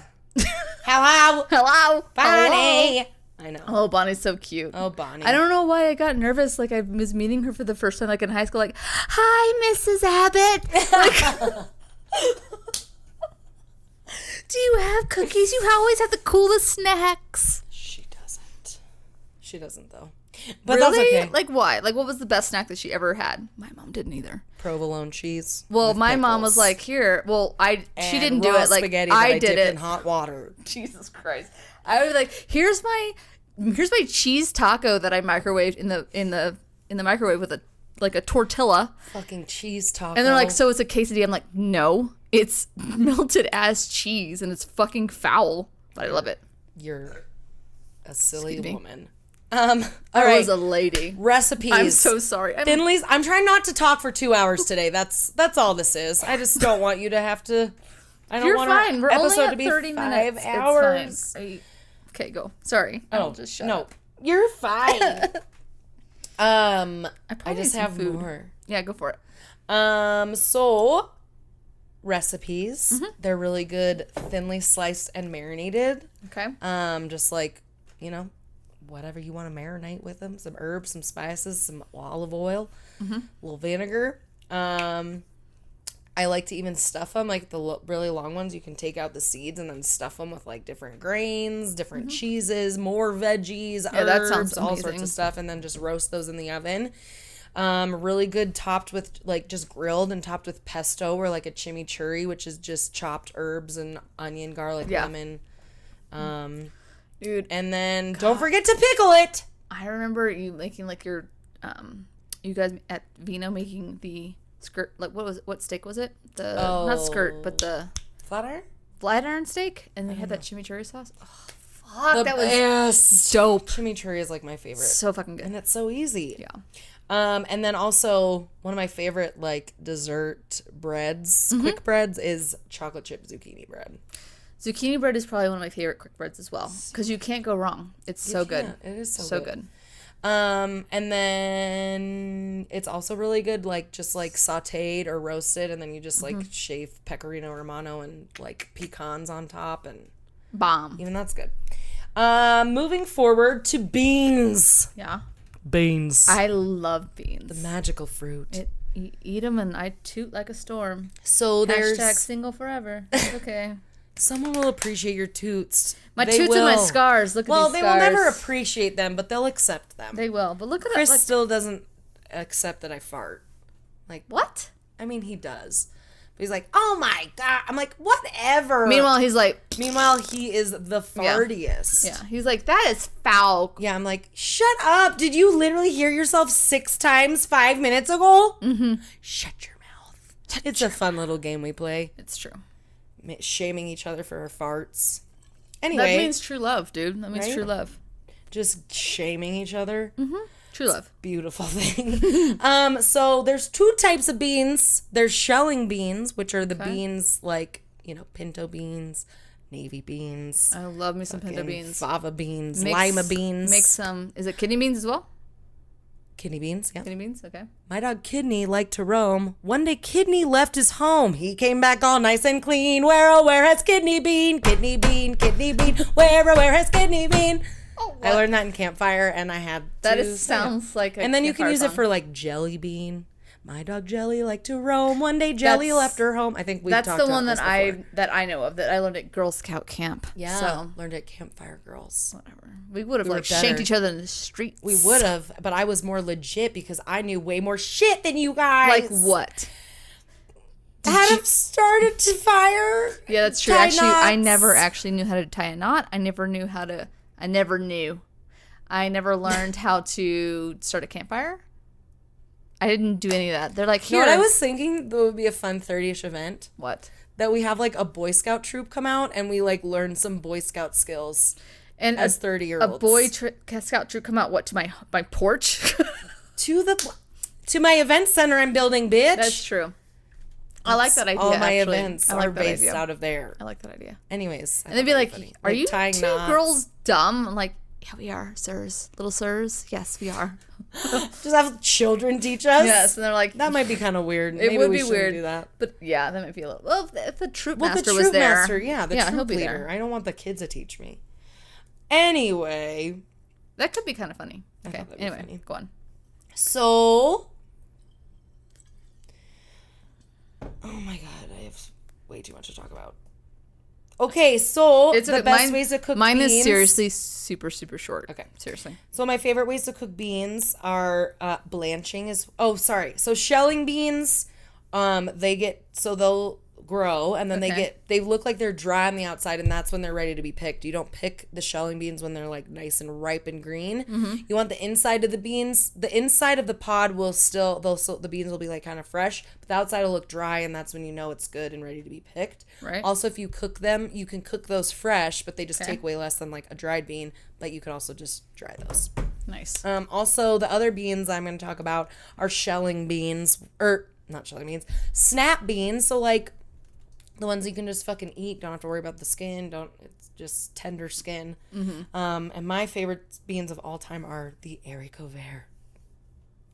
Hello, Hello. Bonnie. Hello. I know. Oh, Bonnie's so cute. Oh, Bonnie. I don't know why I got nervous. Like I was meeting her for the first time, like in high school. Like, hi, Mrs. Abbott. Like, do you have cookies? You always have the coolest snacks. She doesn't. She doesn't though. But Really? that's okay. Like why? Like what was the best snack that she ever had? My mom didn't either. Provolone cheese. Well, with my mom pickles. was like, here. Well, she And didn't do raw it. Like spaghetti I that did dipped it. in hot water. Jesus Christ. I was like, here's my cheese taco that I microwaved in the microwave with a tortilla. Fucking cheese taco. And they're like, so it's a quesadilla. I'm like, no, it's melted ass cheese and it's fucking foul. But I love it. You're a silly Excuse me. woman. All I right. was a lady. Recipes. I'm so sorry. Finley's. I'm trying not to talk for 2 hours today. That's all this is. I just don't want you to have to. I don't You're want fine. our We're only episode at to be 30 5 minutes. hours. It's fine. Okay, go. Sorry. I'll just shut up. You're fine. I probably just need some have food. more. Yeah, go for it. So recipes. They're really good, thinly sliced and marinated. Okay. Just like, whatever you want to marinate with them. Some herbs, some spices, some olive oil, a little vinegar. I like to even stuff them, like the really long ones. You can take out the seeds and then stuff them with like different grains, different cheeses, more veggies, Yeah, that sounds herbs, all sorts amazing. of stuff, and then just roast those in the oven. Really good topped with like just grilled and topped with pesto or like a chimichurri, which is just chopped herbs and onion, garlic, lemon. Dude, And then don't forget to pickle it. I remember you making like your, you guys at Vino making the skirt, like what steak was it? Not skirt, but the Flat flat-iron steak, and they had that chimichurri sauce. Oh, fuck, The that was best. dope. Chimichurri is like my favorite. So fucking good. And it's so easy. Yeah. And then also one of my favorite like dessert breads, quick breads, is chocolate chip zucchini bread. Zucchini bread is probably one of my favorite quick breads as well, because you can't go wrong. It's so good. Yeah, it is So good. And then it's also really good, like just like sauteed or roasted, and then you just like shave pecorino romano and like pecans on top, and Bomb. even that's good. Moving forward to beans. Yeah. Beans. I love beans. The magical fruit. You eat them and I toot like a storm. So there's Hashtag single forever. It's okay. someone will appreciate your toots. My They toots and my will. scars. Look at Well, these they scars. will never appreciate them, but they'll accept them. They will. But look at Chris it. Like, still doesn't accept that I fart. Like, what? I mean, he does. But he's like, oh my God. I'm like, whatever. Meanwhile, he's like, Meanwhile, he is the fartiest. yeah. He's like, that is foul. Yeah, I'm like, shut up. Did you literally hear yourself 6 times 5 minutes ago? Mm-hmm. Shut your mouth. It's a fun little game we play. It's true. Shaming each other for our farts. Anyway. That means true love, dude. That means Right? true love. Just shaming each other. True love. Beautiful thing. So there's 2 types of beans. There's shelling beans, which are the beans like, pinto beans, navy beans, I love me some pinto fucking beans. fava beans, lima beans. Make some. Is it kidney beans as well? kidney beans, yeah. Kidney beans? Okay. My dog Kidney liked to roam. One day Kidney left his home. He came back all nice and clean. Where, oh, where has Kidney been? Kidney bean, Kidney bean. Where, oh, where has Kidney been? Oh, I learned that in Campfire, and I had That to is, say it. sounds like a And then you can Campfire use it song. for like jelly bean. My dog Jelly liked to roam. One day Jelly That's- left her home. I think we've That's talked the about one this that before. I know of that I learned at Girl Scout camp. Yeah, So learned at Campfire Girls. whatever. We would have were like shanked better. each other in the streets. We would have, but I was more legit because I knew way more shit than you guys. Like what? How to start a fire? Yeah, that's true. Tie Actually, I knots. never actually knew how to tie a knot. I never knew how to. I never knew. I never learned how to start a campfire. I didn't do any of that. They're like, You here. know what I was thinking that would be a fun 30ish event? What? That we have like a Boy Scout troop come out and we like learn some Boy Scout skills And as a 30-year-olds. Boy Scout troop come out. What, to my porch? to my event center I'm building, bitch. That's true. I like that idea. All my actually. events I like are that based idea. out of there. I like that idea. Anyways. And they'd be like, "Are you tying two knots. girls dumb?" I'm like, "Yeah, we are, sirs, little sirs. Yes, we are." Just have children teach us? Yes, and they're like, That might be kind of weird. It Maybe would we be shouldn't weird. do that. But yeah, that might be a little. Well, if the troop Well, master the was troop there, master, yeah, the he'll troop be leader. there. I don't want the kids to teach me. Anyway, That could be kind of funny. Okay. thought that'd be Anyway, funny. go on. so oh my god, I have way too much to talk about. Okay, so It's the okay. best Mine- ways to cook Mine beans. is seriously super short. Okay. Seriously. So my favorite ways to cook beans are blanching is so shelling beans, they'll grow and then Okay. they look like they're dry on the outside, and that's when they're ready to be picked. You don't pick the shelling beans when they're like nice and ripe and green. Mm-hmm. You want the inside of the beans. The inside of the pod will still the beans will be like kind of fresh, but the outside will look dry, and that's when you know it's good and ready to be picked. Right. Also, if you cook them, you can cook those fresh, but they just Okay. take way less than like a dried bean, but you could also just dry those. Nice. Also, the other beans I'm going to talk about are shelling beans, or not shelling beans, snap beans. So, like, the ones you can just fucking eat. Don't have to worry about the skin. It's just tender skin. And my favorite beans of all time are the haricot vert.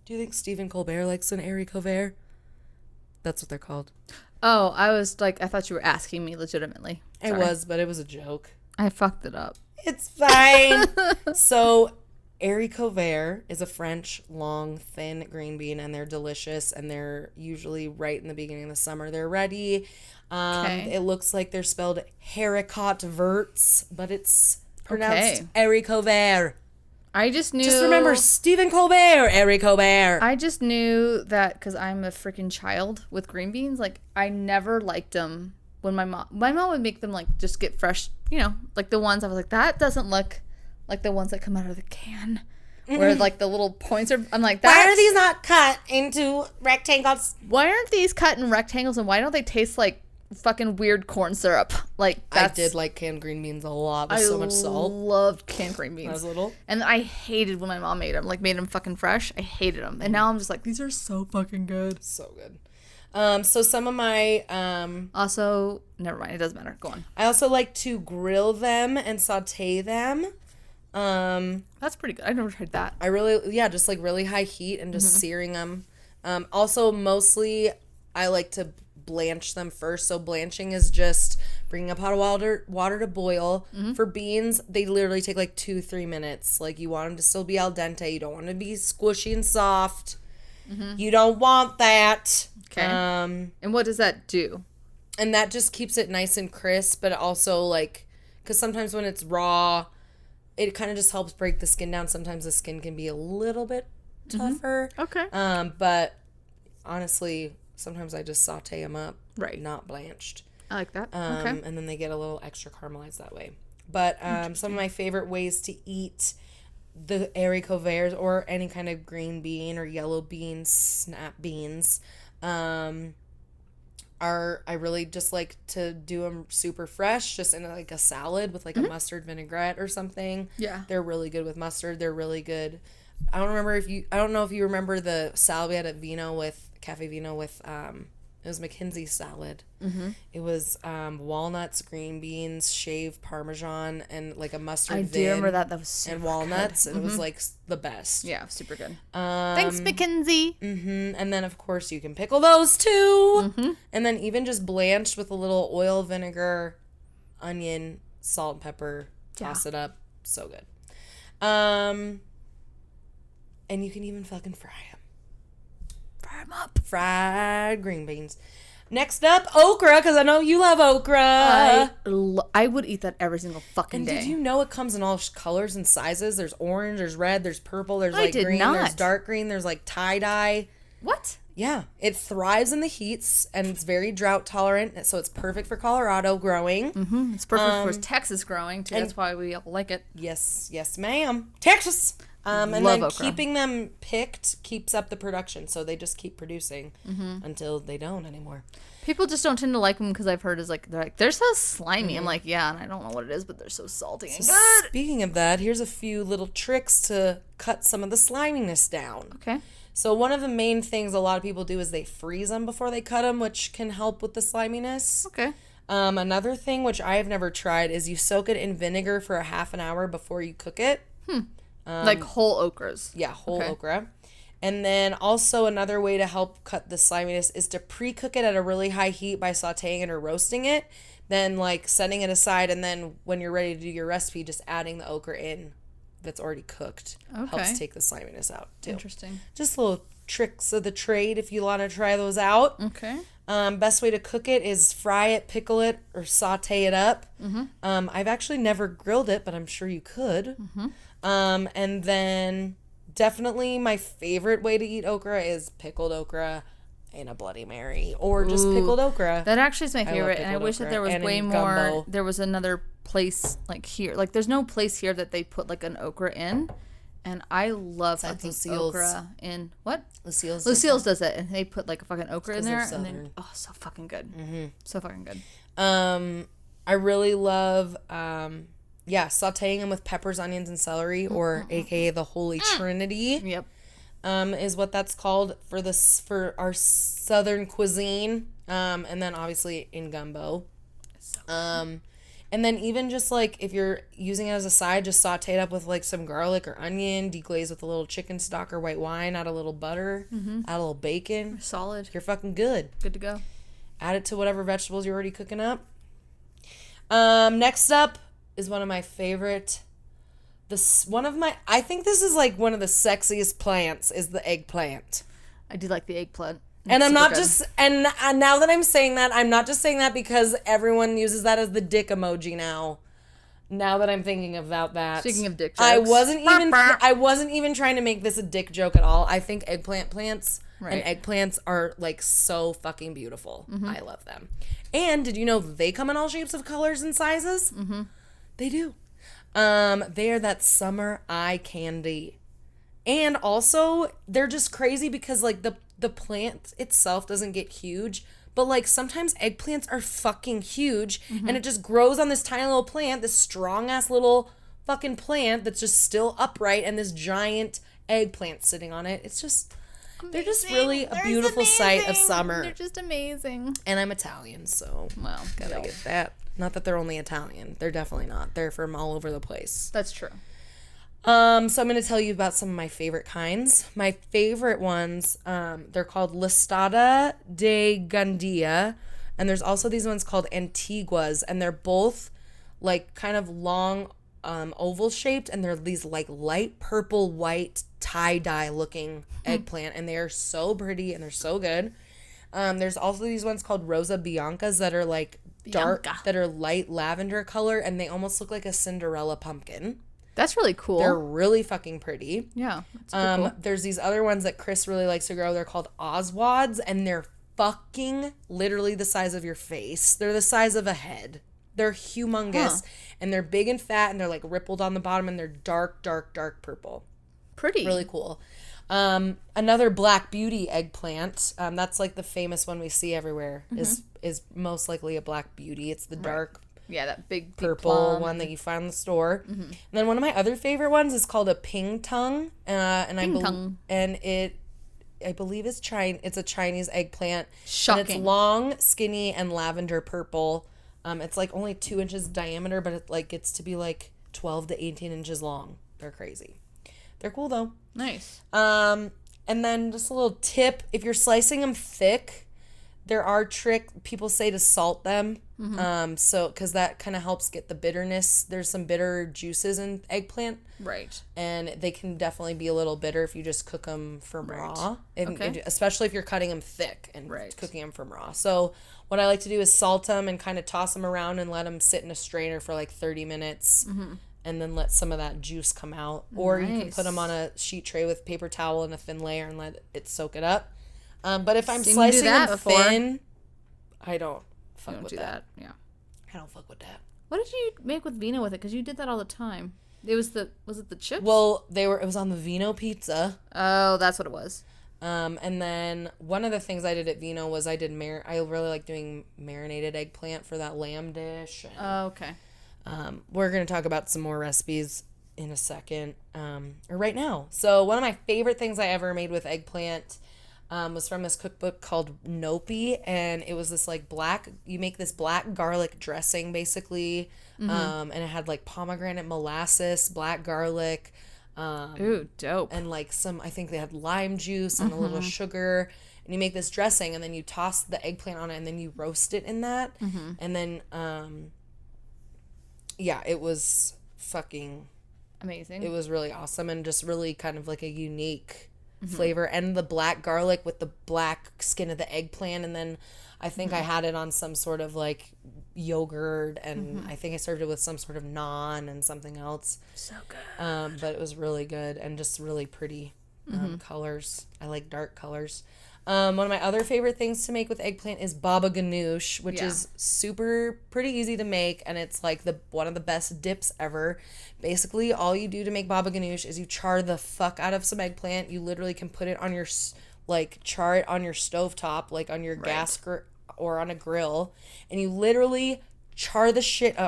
Do you think Stephen Colbert likes an haricot vert? That's what they're called. Oh, I was like, I thought you were asking me legitimately. It was, but it was a joke. I fucked it up. It's fine. So, haricot vert is a French, long, thin green bean, and they're delicious, and they're usually right in the beginning of the summer. They're ready. It looks like they're spelled haricot verts, but it's pronounced haricot vert. I just knew. Just remember Stephen Colbert, haricot vert. I just knew that because I'm a freaking child with green beans. Like, I never liked them when my mom would make them, like, just get fresh, you know, like the ones I was like, that doesn't look like the ones that come out of the can. Where, like, the little points are, I'm like, why are these not cut into rectangles? Why aren't these cut in rectangles, and why don't they taste like fucking weird corn syrup? Like, I did like canned green beans a lot with so much salt. I loved canned green beans. When I was little. And I hated when my mom made them. Like, made them fucking fresh. I hated them. And now I'm just like, these are so fucking good. So good. So some of my... Also, never mind. It doesn't matter. Go on. I also like to grill them and saute them. That's pretty good. I've never tried that. I really... Yeah, just like really high heat and just searing them. Also, mostly, I like to blanch them first. So blanching is just bringing a pot of water to boil. For beans, they literally take like 2-3 minutes. Like, you want them to still be al dente. You don't want them to be squishy and soft. You don't want that. Okay. And what does that do? And that just keeps it nice and crisp, but also, like, because sometimes when it's raw, it kind of just helps break the skin down. Sometimes the skin can be a little bit tougher. Okay. But honestly, sometimes I just saute them up, right? Not blanched. I like that. Okay. And then they get a little extra caramelized that way. But some of my favorite ways to eat the haricot verts or any kind of green bean or yellow beans, snap beans, I really just like to do them super fresh, just in like a salad with like a mustard vinaigrette or something. Yeah. They're really good with mustard. They're really good. I don't know if you remember the salad we had at Cafe Vino with, it was McKinsey's salad. It was walnuts, green beans, shaved Parmesan, and like a mustard I do remember that. That was super and walnuts, good. And it was like the best. Yeah, super good. Thanks, McKinsey. And then of course you can pickle those too. And then even just blanched with a little oil, vinegar, onion, salt, and pepper. Toss it up. So good. And you can even fucking fry them. Fry them up. Fried green beans. Next up, okra, because I know you love okra. I would eat that every single fucking day. Did you know it comes in all colors and sizes? There's orange, there's red, there's purple, there's like green, there's dark green, there's like tie-dye. What? Yeah. It thrives in the heats, and it's very drought tolerant, so it's perfect for Colorado growing. It's perfect for Texas growing, too. That's why we all like it. Yes, ma'am. Texas! And then okra. Keeping them picked keeps up the production, so they just keep producing until they don't anymore. People just don't tend to like them because I've heard they're so slimy. I'm like, yeah, and I don't know what it is, but they're so salty and good. Speaking of that, here's a few little tricks to cut some of the sliminess down. Okay. So one of the main things a lot of people do is they freeze them before they cut them, which can help with the sliminess. Okay. Another thing, which I have never tried, is you soak it in vinegar for a half an hour before you cook it. Like whole okras. Yeah, whole okra. And then also another way to help cut the sliminess is to pre-cook it at a really high heat by sauteing it or roasting it. Then like setting it aside, and then when you're ready to do your recipe, just adding the okra in that's already cooked. Helps take the sliminess out too. Interesting. Just little tricks of the trade if you want to try those out. Okay. Best way to cook it is fry it, pickle it, or saute it up. I've actually never grilled it, but I'm sure you could. And then definitely my favorite way to eat okra is pickled okra in a Bloody Mary or just pickled okra. That actually is my favorite, and I wish that there was way more. Gumbo. There was another place like here. Like there's no place here that they put like an okra in. And I love fucking okra in what? Lucille's does it, and they put like a fucking okra in there, and then so fucking good, so fucking good. I really love yeah, sauteing them with peppers, onions, and celery, or AKA the Holy Trinity. Yep. Is what that's called for our southern cuisine. And then obviously in gumbo. And then even just like if you're using it as a side, just saute it up with like some garlic or onion, deglaze with a little chicken stock or white wine, add a little butter, add a little bacon. Solid. You're fucking good. Good to go. Add it to whatever vegetables you're already cooking up. Next up is one of my favorite. I think this is like one of the sexiest plants is the eggplant. I do like the eggplant. And I'm not just, and now that I'm saying that, I'm not just saying that because everyone uses that as the dick emoji now. Now that I'm thinking about that. Speaking of dick jokes. I wasn't even trying to make this a dick joke at all. I think eggplant plants and eggplants are like so fucking beautiful. I love them. And did you know they come in all shapes of colors and sizes? They do. They are that summer eye candy. And also, they're just crazy because like the plant itself doesn't get huge, but like sometimes eggplants are fucking huge and it just grows on this tiny little plant, this strong ass little fucking plant that's just still upright and this giant eggplant sitting on it. It's just amazing. They're just really a beautiful sight of summer. They're just amazing. And I'm Italian, so well, gotta get that. Not that they're only Italian. They're definitely not. They're from all over the place. That's true. So I'm going to tell you about some of my favorite kinds. My favorite ones, they're called Listada de Gandia, and there's also these ones called Antiguas, and they're both like kind of long, oval shaped, and they're these like light purple, white, tie-dye looking eggplant, and they are so pretty and they're so good. There's also these ones called Rosa Biancas that are like dark, that are light lavender color, and they almost look like a Cinderella pumpkin. That's really cool. They're really fucking pretty. Yeah. That's cool. There's these other ones that Chris really likes to grow. They're called Oswads, and they're fucking literally the size of your face. They're the size of a head. They're humongous, and they're big and fat, and they're like rippled on the bottom, and they're dark, dark, dark purple. Pretty. Really cool. Another Black Beauty eggplant. That's like the famous one we see everywhere. Is most likely a Black Beauty. It's the dark. Yeah, that big purple one that you find in the store. And then one of my other favorite ones is called a ping tongue, and I believe it's a Chinese eggplant. Shocking. And it's long, skinny, and lavender purple. It's like only 2 inches diameter, but it like gets to be like 12 to 18 inches long. They're crazy. They're cool though. Nice. And then just a little tip: if you're slicing them thick, there are people say to salt them. So because that kind of helps get the bitterness. There's some bitter juices in eggplant, right? And they can definitely be a little bitter if you just cook them from raw, especially if you're cutting them thick and cooking them from raw. So what I like to do is salt them and kind of toss them around and let them sit in a strainer for like 30 minutes. And then let some of that juice come out. Or you can put them on a sheet tray with paper towel and a thin layer and let it soak it up. But if I'm slicing them thin, I don't fuck with that. Yeah. I don't fuck with that. What did you make with vino with it? Because you did that all the time. Was it the chips? Well, it was on the Vino pizza. Oh, that's what it was. And then one of the things I did at Vino was I really like doing marinated eggplant for that lamb dish. Oh, okay. We're going to talk about some more recipes in a second, or right now. So one of my favorite things I ever made with eggplant was from this cookbook called Nopi, and it was this like you make this black garlic dressing basically, and it had like pomegranate molasses, black garlic, ooh, dope, and like I think they had lime juice and a little sugar, and you make this dressing, and then you toss the eggplant on it, and then you roast it in that, and then yeah, it was fucking amazing. It was really awesome and just really kind of like a unique flavor, and the black garlic with the black skin of the eggplant, and then I think I had it on some sort of like yogurt, and I think I served it with some sort of naan and something else. So good. But it was really good and just really pretty colors. I like dark colors. One of my other favorite things to make with eggplant is baba ganoush, which is pretty easy to make, and it's like one of the best dips ever. Basically, all you do to make baba ganoush is you char the fuck out of some eggplant. You literally can put it on your char it on your stovetop, like on your gas or on a grill, and you literally char the shit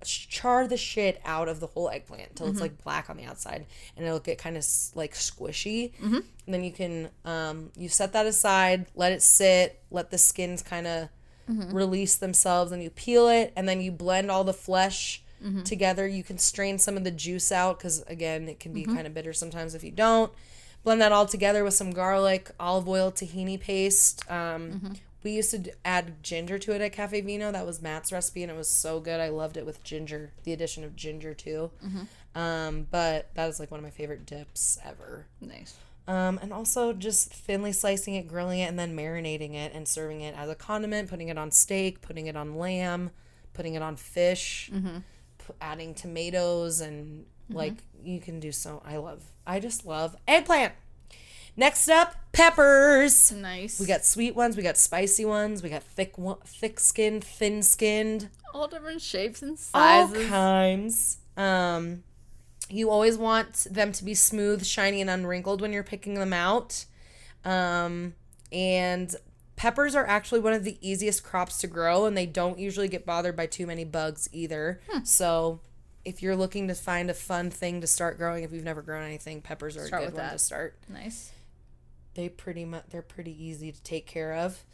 char the shit out of the whole eggplant until it's like black on the outside, and it'll get kind of like squishy. And then you can you set that aside, let it sit, let the skins kind of release themselves, and you peel it, and then you blend all the flesh together. You can strain some of the juice out because, again, it can be kind of bitter sometimes if you don't. Blend that all together with some garlic, olive oil, tahini paste. We used to add ginger to it at Cafe Vino. That was Matt's recipe, and it was so good. I loved it with ginger, the addition of ginger too. But that is like one of my favorite dips ever. Nice. And also just thinly slicing it, grilling it, and then marinating it and serving it as a condiment, putting it on steak, putting it on lamb, putting it on fish, adding tomatoes, and like you can do so. I just love eggplant. Next up, peppers. Nice. We got sweet ones, we got spicy ones, we got thick-skinned, thin-skinned. All different shapes and All sizes. kinds. You always want them to be smooth, shiny, and unwrinkled when you're picking them out. And peppers are actually one of the easiest crops to grow, and they don't usually get bothered by too many bugs either. So if you're looking to find a fun thing to start growing, if you've never grown anything, peppers are a good one to start. Nice. They're pretty easy to take care of.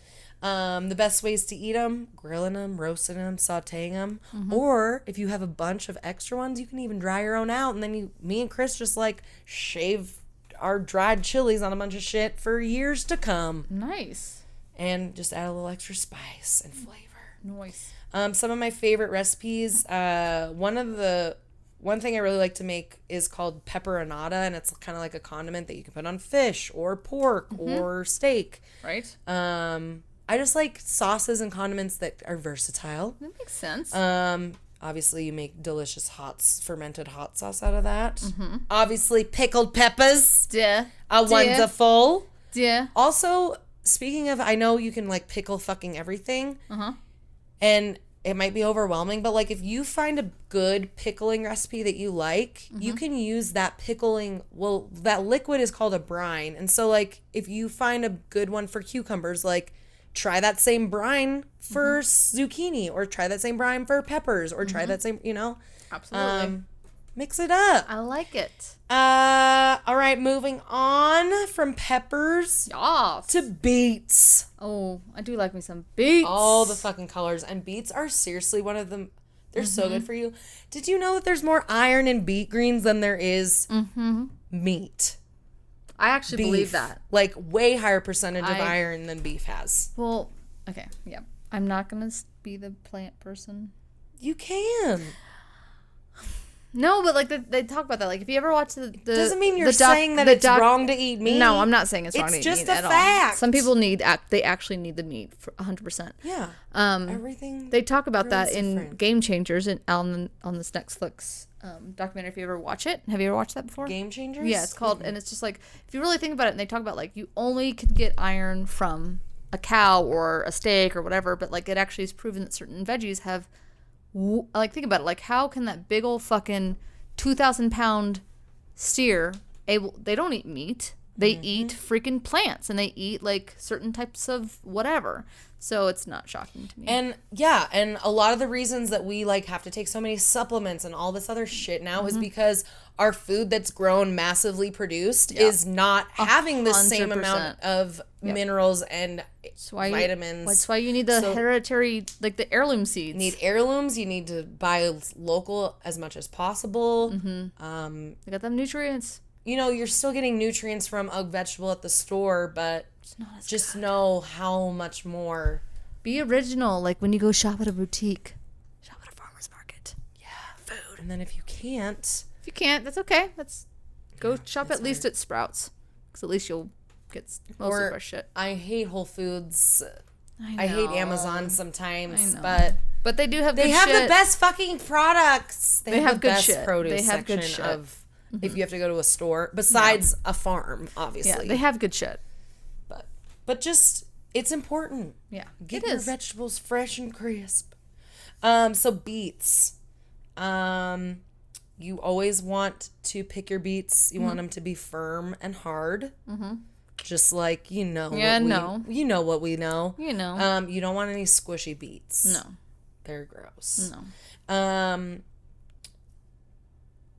The best ways to eat them: grilling them, roasting them, sauteing them. Or if you have a bunch of extra ones, you can even dry your own out. And then me and Chris just like shave our dried chilies on a bunch of shit for years to come. Nice. And just add a little extra spice and flavor. Nice. Some of my favorite recipes. One thing I really like to make is called pepperonata, and it's kind of like a condiment that you can put on fish or pork or steak. Right. I just like sauces and condiments that are versatile. That makes sense. Obviously, you make delicious fermented hot sauce out of that. Obviously, pickled peppers are wonderful. Yeah. Also, speaking of, I know you can like pickle fucking everything. And it might be overwhelming, but like if you find a good pickling recipe that you like, you can use that pickling. Well, that liquid is called a brine. And so like if you find a good one for cucumbers, like try that same brine for zucchini, or try that same brine for peppers, or try that same, Absolutely. Mix it up. I like it. All right, moving on from peppers Yes. to beets. Oh, I do like me some beets. All the fucking colors. And beets are seriously one of them. They're so good for you. Did you know that there's more iron in beet greens than there is meat? I actually believe that. Like way higher percentage of iron than beef has. Well, okay, yeah. I'm not going to be the plant person. You can. No, but like they talk about that. Like if you ever watch the doesn't mean you're saying that it's wrong to eat meat. No, I'm not saying it's wrong to eat meat at all. It's just a fact. Some people they actually need the meat for 100%. Yeah. Everything. They talk about that different. in Game Changers on this Netflix documentary. If you ever watch it, have you ever watched that before? Game Changers. Yeah, it's called, and it's just like if you really think about it, and they talk about like you only can get iron from a cow or a steak or whatever, but like it actually is proven that certain veggies have. Like think about it, like how can that big old fucking 2,000-pound steer they don't eat meat, they eat freaking plants, and they eat like certain types of whatever, so it's not shocking to me. And yeah, and a lot of the reasons that we like have to take so many supplements and all this other shit now is because our food that's grown massively produced is not having the same 100%. amount of minerals and vitamins. That's why you need the hereditary, like the heirloom seeds. You need heirlooms. You need to buy local as much as possible. They got them nutrients. You're still getting nutrients from a vegetable at the store, but just know how much more. Be original, like when you go shop at a boutique. Shop at a farmer's market. Yeah, food. And then if you can't, that's okay. Go shop at least at Sprouts, because at least you'll get most of our shit. I hate Whole Foods. I hate Amazon sometimes, but they do have. They good have shit. the best fucking products. They have the good best shit. produce They have section good shit. of. If you have to go to a store, besides a farm, obviously. Yeah, they have good shit. But just, it's important. Yeah, Get your vegetables fresh and crisp. So beets. You always want to pick your beets. You want them to be firm and hard. Just like, Yeah, what we know. You know. You don't want any squishy beets. No. they're gross. No.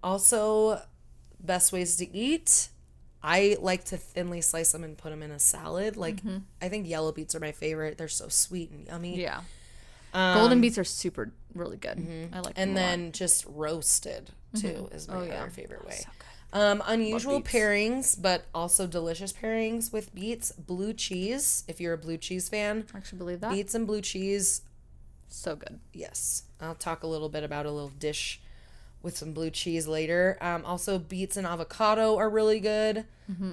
Also, best ways to eat. I like to thinly slice them and put them in a salad. Like, I think yellow beets are my favorite. They're so sweet and yummy. Yeah. Golden beets are really good. I like them And a then lot. just roasted, too, is my other favorite way. So good. Unusual beets. pairings, but also delicious pairings with beets. Blue cheese, if you're a blue cheese fan. I actually believe that. Beets and blue cheese, So good. yes. I'll talk a little bit about a little dish with some blue cheese later. Also, beets and avocado are really good.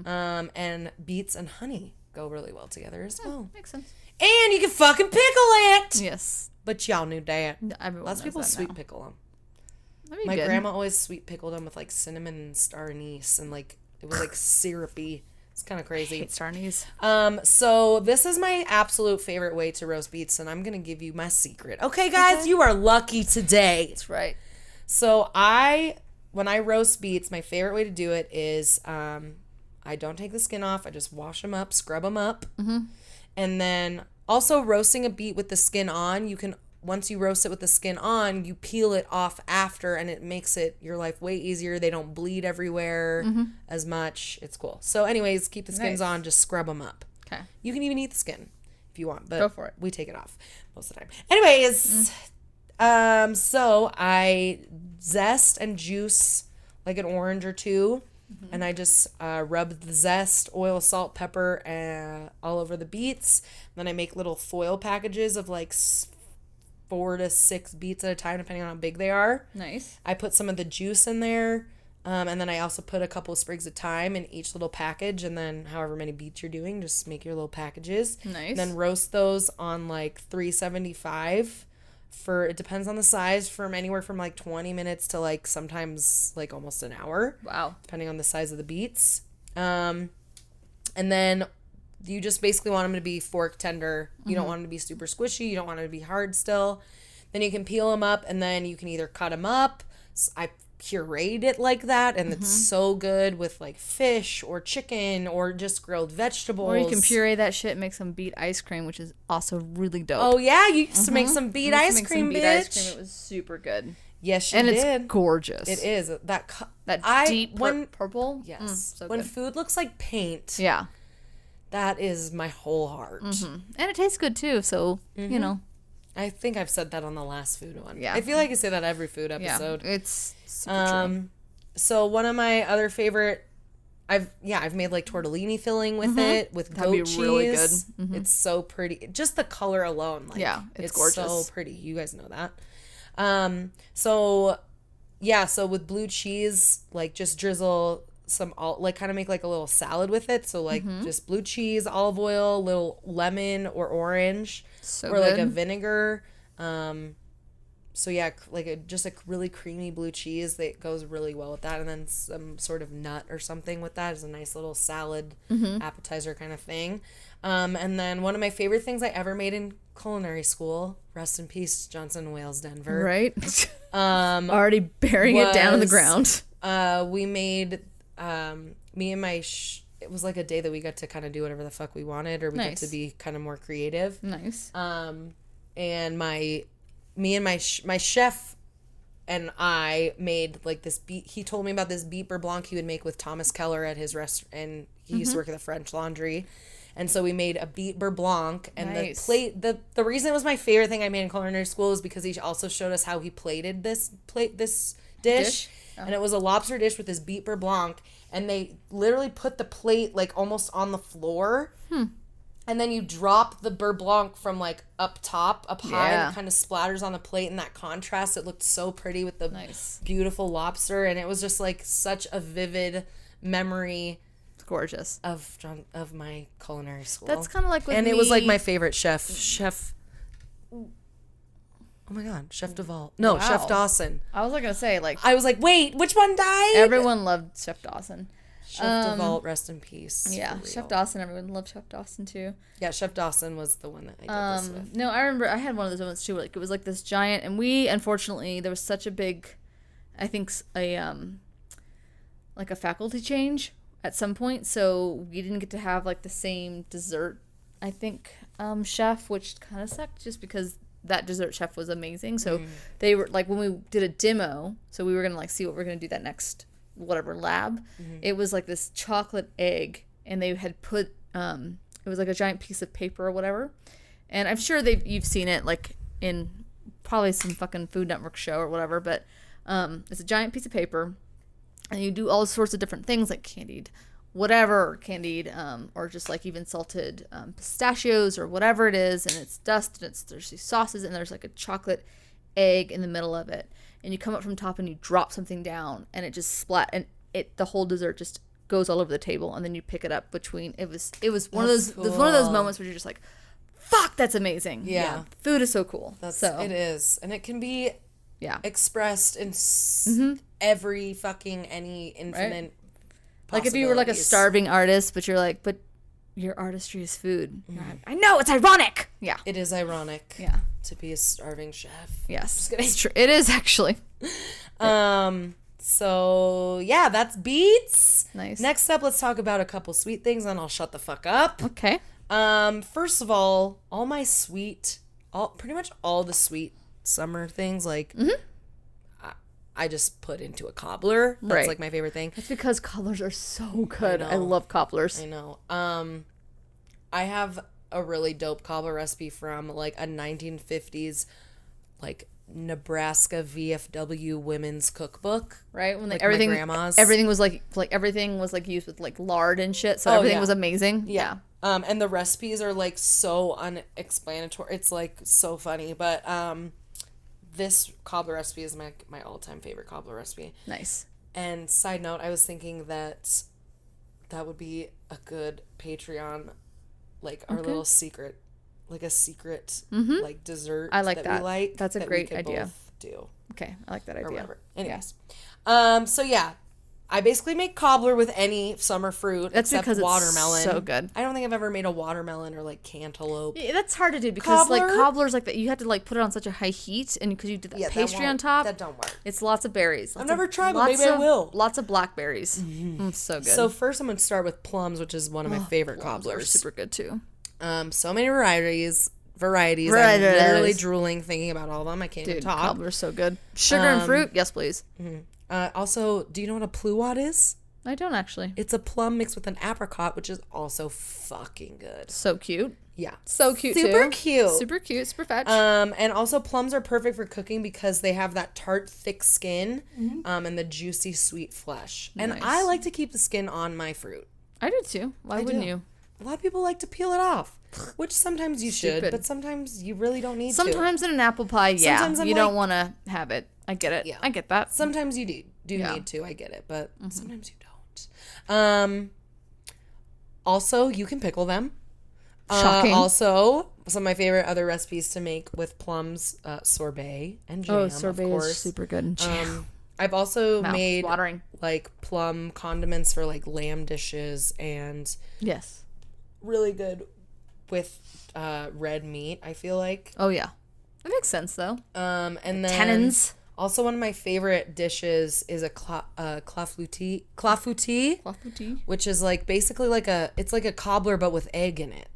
And beets and honey go really well together as well. Makes sense. And you can fucking pickle it! Yes. But y'all knew that. Everyone Lots of knows people that sweet now. pickle them. That'd be My good. grandma always sweet pickled them with like cinnamon and star anise and like it was like syrupy. It's kind of crazy. Hate star anise. So this is my absolute favorite way to roast beets, and I'm gonna give you my secret. Okay, guys, you are lucky today. That's right. So when I roast beets, my favorite way to do it is I don't take the skin off. I just wash them up, scrub them up, and then also roasting a beet with the skin on. You can once you roast it with the skin on, you peel it off after, and it makes your life way easier. They don't bleed everywhere as much. It's cool. So, anyways, keep the skins on. Just scrub them up. Okay. You can even eat the skin if you want, but Go for it. we take it off most of the time. Anyways, so I zest and juice like an orange or two, and I just rub the zest, oil, salt, pepper all over the beets. Then I make little foil packages of like 4 to 6 beets at a time, depending on how big they are. Nice. I put some of the juice in there, and then I also put a couple of sprigs of thyme in each little package, and then however many beets you're doing, just make your little packages. Nice. And then roast those on like 375 for, it depends on the size, from anywhere from like 20 minutes to like sometimes like almost an hour. Wow. Depending on the size of the beets. And then you just basically want them to be fork tender. You don't want them to be super squishy. You don't want them to be hard still. Then you can peel them up, and then you can either cut them up. I pureed it like that, and it's so good with like fish or chicken or just grilled vegetables. Or you can puree that shit and make some beet ice cream, which is also really dope. Oh yeah, you used to make some beet I used ice to make cream, some beet bitch. ice cream. It was super good. Yes, you And did. it's gorgeous. It is That deep purple. Yes, So when good. food looks like paint, Yeah. that is my whole heart. And it tastes good too, so, you know. I think I've said that on the last food one. Yeah. I feel like I say that every food Yeah. episode. It's super true. So one of my other favorite, I've made like tortellini filling with it with That'd goat be cheese. really good. It's so pretty. Just the color alone, like Yeah, it's so gorgeous. pretty. You guys know that. So with blue cheese, like just drizzle some like kind of make like a little salad with it. So like just blue cheese, olive oil, little lemon or orange, So or like a good. vinegar. So yeah, like just a really creamy blue cheese that goes really well with that, and then some sort of nut or something with that is a nice little salad appetizer kind of thing. And then one of my favorite things I ever made in culinary school, rest in peace, Johnson Wales, Denver. Right? Already burying it down in the was- ground. We made me and my it was like a day that we got to kind of do whatever the fuck we wanted, or we got Nice. to be kind of more creative. Nice. And me and my chef and I made like this beet. He told me about this beet beurre blanc he would make with Thomas Keller at his restaurant, and he used to work at the French Laundry. And so we made a beet beurre blanc, and Nice. the plate. The reason it was my favorite thing I made in culinary school is because he also showed us how he plated this dish. Oh. And it was a lobster dish with this beet beurre blanc, and they literally put the plate like almost on the floor. And then you drop the beurre blanc from like up high, and Yeah. it kind of splatters on the plate, and that contrast, it looked so pretty with the Nice. beautiful lobster, and it was just like such a vivid memory It's gorgeous. of my culinary school. That's kind of like with and me. it was like my favorite chef. Oh my God, Chef Duvall. No, Wow. Chef Dawson. I was like going to say, like, I was like, wait, which one died? everyone loved Chef Dawson. Chef Duvall, rest in peace. Yeah, for Chef real. Dawson. Everyone loved Chef Dawson too. Yeah, Chef Dawson was the one that I did this with. No, I remember I had one of those moments too. Like it was like this giant, and we unfortunately there was such a big, I think like a faculty change at some point, so we didn't get to have like the same dessert. I think chef, which kind of sucked, just because that dessert chef was amazing. So they were like, when we did a demo, so we were gonna like see what we're gonna do that next whatever lab. It was like this chocolate egg, and they had put it was like a giant piece of paper or whatever. And I'm sure you've seen it like in probably some fucking Food Network show or whatever, but it's a giant piece of paper, and you do all sorts of different things like candied or just like even salted pistachios or whatever it is, and it's dust, and there's these sauces, and there's like a chocolate egg in the middle of it, and you come up from top and you drop something down, and it just and the whole dessert just goes all over the table, and then you pick it up between. It was one of those moments where you're just like, fuck, that's amazing. Yeah. Food is so cool. It is. And it can be expressed in every fucking any infinite like if you were like a starving artist, but you're like, but your artistry is food. I know, it's ironic. Yeah. It is ironic. Yeah. To be a starving chef. Yes. It's true. It is actually. So yeah, that's beets. Nice. Next up, let's talk about a couple sweet things, and I'll shut the fuck up. Okay. First of all my pretty much all the sweet summer things, like I just put into a cobbler. That's like my favorite thing. It's because cobblers are so good. I love cobblers. I know. I have a really dope cobbler recipe from like a 1950s like Nebraska VFW women's cookbook. Right? When like everything, my grandma's. Everything was like everything was like used with like lard and shit. So everything was amazing. Yeah. And the recipes are like so unexplanatory. It's like so funny. But this cobbler recipe is my all-time favorite cobbler recipe. Nice. And side note, I was thinking that would be a good Patreon, like our little secret, like a secret like dessert. I like that. We like. That's a great we could idea. Both do. Okay, I like that idea. Or whatever. Anyways, so yeah, I basically make cobbler with any summer fruit except because watermelon. It's so good. I don't think I've ever made a watermelon or like cantaloupe. Yeah, that's hard to do because like cobblers like that, you have to like put it on such a high heat, and because you did that pastry on top, that don't work. It's lots of berries. I've never tried, but maybe I will. Lots of blackberries. So good. So first, I'm gonna start with plums, which is one of my favorite cobblers. Super good too. So many varieties. I'm literally drooling thinking about all of them. I can't even talk. Cobbler's so good. Sugar and fruit, yes please. Also, do you know what a pluot is? I don't actually. It's a plum mixed with an apricot, which is also fucking good. So cute. Yeah. So cute too. Super cute. Super cute. Super fetch. And also plums are perfect for cooking because they have that tart, thick skin, and the juicy, sweet flesh. And I like to keep the skin on my fruit. I do too. Why wouldn't you? A lot of people like to peel it off, which sometimes you should, but sometimes you really don't need to. Sometimes in an apple pie, sometimes you don't want to have it. I get it. Yeah. I get that. Sometimes you do need to. I get it, but sometimes you don't. Also, you can pickle them. Shocking. Also, some of my favorite other recipes to make with plums, sorbet and jam. Sorbet of course. Is super good. And jam. I've also made watering. Like plum condiments for like lamb dishes and really good with red meat. I feel like. Oh yeah, that makes sense though. And then tannins. Also, one of my favorite dishes is a clafoutis, which is like basically like it's like a cobbler but with egg in it.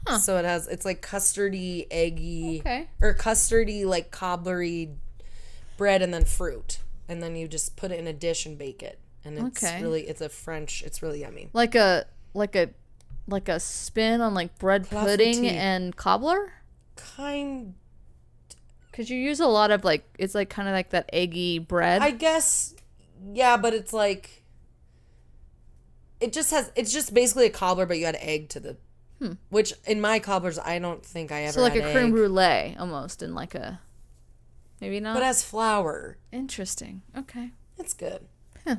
Huh. So it's like custardy, eggy, or custardy like cobblery bread and then fruit, and then you just put it in a dish and bake it, and it's really yummy. Like a spin on like bread pudding and cobbler. Because you use a lot of like, it's like kind of like that eggy bread. I guess, yeah, but it's like, it's just basically a cobbler, but you add egg to the, which in my cobblers, I don't think I ever so like had a creme brulee almost, in like a, maybe not. But as flour. Interesting. Okay. It's good. Huh.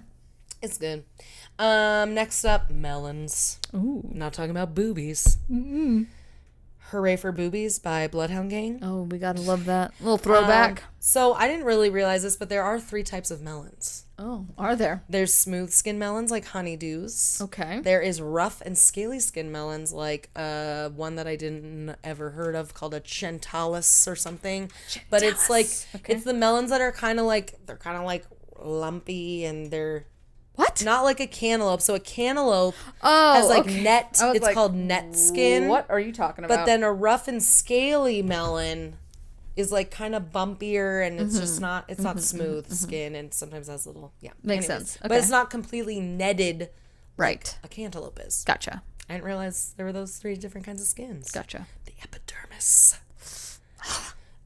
It's good. Next up, melons. Ooh. Not talking about boobies. Hooray for Boobies by Bloodhound Gang. Oh, we gotta love that. A little throwback. So I didn't really realize this, but there are 3 types of melons. Oh, are there? There's smooth skin melons like honeydews. Okay. There is rough and scaly skin melons like one that I didn't ever heard of called a Chentalis or something. But it's like, it's the melons that are kind of like lumpy and they're... What? Not like a cantaloupe. So a cantaloupe has like net. It's called net skin. What are you talking about? But then a rough and scaly melon is like kind of bumpier and it's just not, it's not smooth skin and sometimes has little, Makes sense. Okay. But it's not completely netted Right. like a cantaloupe is. Gotcha. I didn't realize there were those 3 different kinds of skins. Gotcha. The epidermis.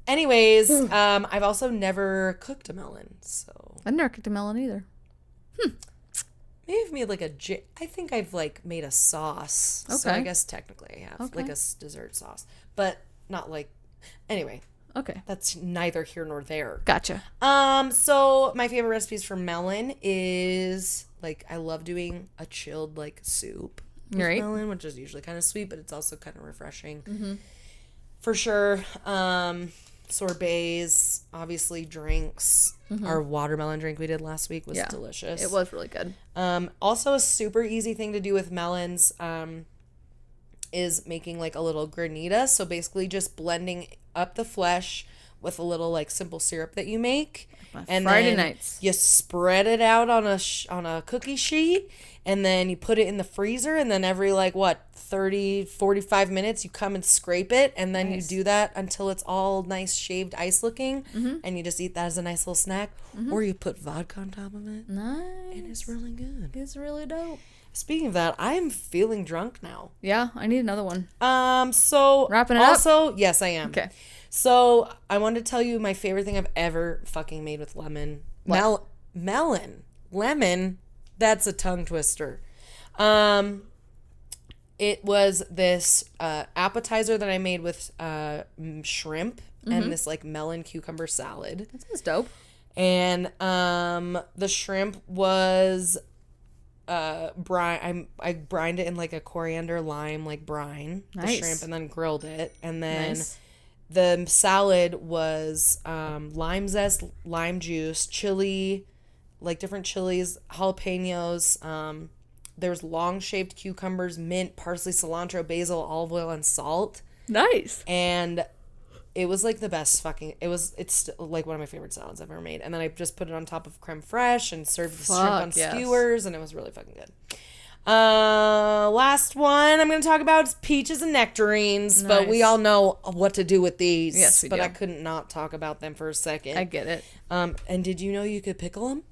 Anyways, I've also never cooked a melon, so. I've never cooked a melon either. Maybe I've made like I think I've like made a sauce. So I Okay. guess technically I have Okay. like a dessert sauce, but not like, anyway, Okay. that's neither here nor there. Gotcha. So my favorite recipes for melon is like, I love doing a chilled like soup with Right. melon, which is usually kind of sweet, but it's also kind of refreshing. For sure. Sorbets, obviously drinks. Our watermelon drink we did last week was delicious. It was really good. Also a super easy thing to do with melons is making like a little granita. So basically just blending up the flesh with a little like simple syrup that you make. And Friday then nights. you spread it out on a cookie sheet and then you put it in the freezer and then every like 45 minutes you come and scrape it and then you do that until it's all nice shaved ice looking and you just eat that as a nice little snack or you put vodka on top of it. Nice. And it's really good. It's really dope. Speaking of that, I am feeling drunk now. Yeah, I need another one. So Wrapping it up? Also, yes, I am. Okay. So I wanted to tell you my favorite thing I've ever fucking made with lemon. Melon. Lemon. That's a tongue twister. It was this appetizer that I made with shrimp and this like melon cucumber salad. That sounds dope. And the shrimp was brine. I brined it in like a coriander lime like brine. Nice. The shrimp and then grilled it. And then Nice. the salad was lime zest, lime juice, chili, like different chilies, jalapenos. There's long shaved cucumbers, mint, parsley, cilantro, basil, olive oil, and salt. Nice. And it was like the best fucking. It's like one of my favorite salads I've ever made. And then I just put it on top of creme fraiche and served the shrimp on yes. skewers, and it was really fucking good. Last one I'm going to talk about is peaches and nectarines, but we Nice. all know what to do with these. Yes, we but do. I couldn't not talk about them for a second. I get it. And did you know you could pickle them?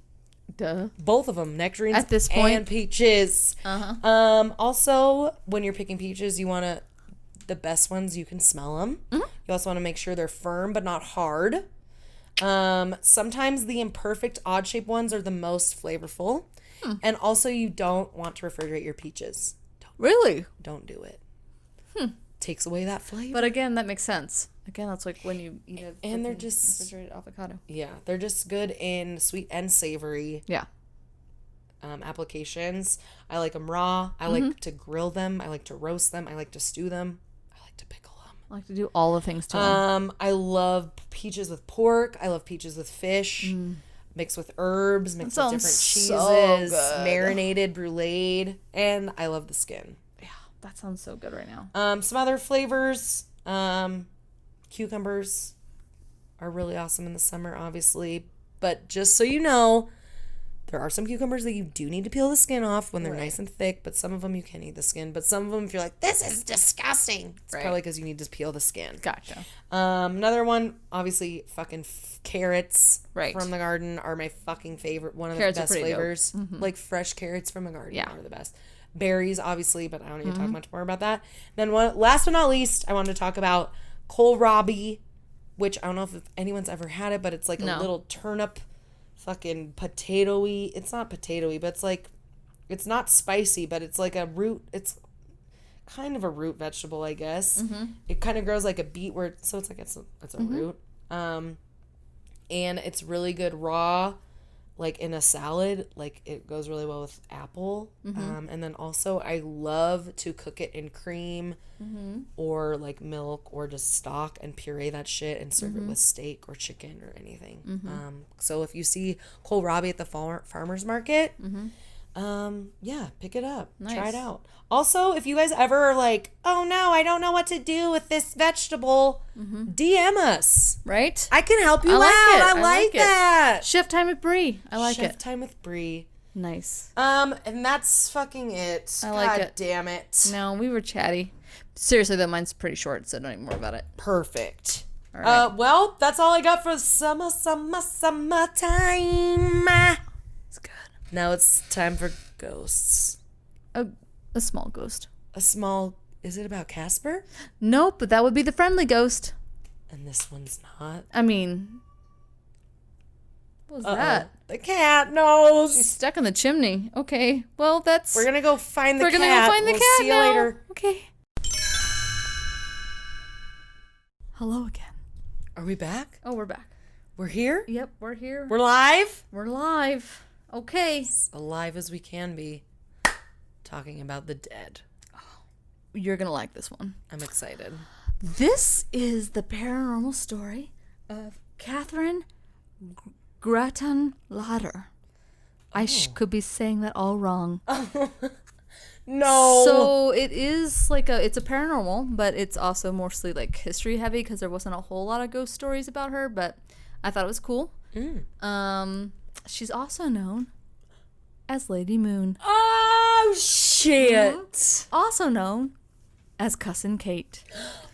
Duh. Both of them, nectarines At this point? and peaches. Also, when you're picking peaches, you want to, the best ones, you can smell them. You also want to make sure they're firm but not hard. Sometimes the imperfect odd-shaped ones are the most flavorful. And also, you don't want to refrigerate your peaches. Really? Don't do it. Takes away that flavor. But again, that makes sense. Again, that's like when you eat a And they're freaking just- refrigerated avocado. Yeah, they're just good in sweet and savory Yeah. applications. I like them raw. I like to grill them. I like to roast them. I like to stew them. I like to pickle them. I like to do all the things to them. I love peaches with pork. I love peaches with fish. Mixed with herbs, mixed with different sounds cheeses, so good. marinated, bruleed, and I love the skin. Yeah, that sounds so good right now. Some other flavors, cucumbers are really awesome in the summer, obviously. But just so you know, there are some cucumbers that you do need to peel the skin off when they're nice and thick, but some of them you can eat the skin. But some of them, if you're like, this is disgusting, it's probably because you need to peel the skin. Gotcha. Another one, obviously, fucking carrots Right. from the garden are my fucking favorite. One of Carrots the are best pretty dope. flavors. Like fresh carrots from a garden are the best. Berries, obviously, but I don't need to talk much more about that. Then last but not least, I wanted to talk about kohlrabi, which I don't know if anyone's ever had it, but it's like a little turnip, fucking potato-y. It's not potato-y, but it's like, it's not spicy, but it's like a root. It's kind of a root vegetable, I guess. It kind of grows like a beet, so it's like it's a root. And it's really good raw, like in a salad. Like it goes really well with apple. And then also I love to cook it in cream or like milk or just stock and puree that shit and serve it with steak or chicken or anything. So if you see kohlrabi at the farmer's market, yeah, pick it up. Nice. Try it out. Also, if you guys ever are like, oh no, I don't know what to do with this vegetable, DM us. Right? I can help you I like out. it. I I like like it. that. Shift time with Brie. I like Chef it. time with Brie. Nice. And that's fucking it. I like God it. damn it. No, we were chatty. Seriously, though, mine's pretty short, so don't even worry about it. Perfect. All right. Well, that's all I got for summertime. It's good. Now it's time for ghosts. A small ghost. A small. Is it about Casper? Nope, but that would be the friendly ghost. And this one's not. I mean, what was that? The cat knows. She's stuck in the chimney. Okay, well that's. We're gonna go find the cat. We're gonna go find the We'll cat see you now. later. Okay. Hello again. Are we back? Oh, we're back. We're here? Yep, we're here. We're live? We're live. Okay. As alive as we can be. Talking about the dead. You're gonna like this one. I'm excited. This is the paranormal story of Catherine Grattan Lader. I could be saying that all wrong. No. So it is it's a paranormal, but it's also mostly like history heavy because there wasn't a whole lot of ghost stories about her, but I thought it was cool. She's also known as Lady Moon. Oh, shit. Also known as Cousin Kate.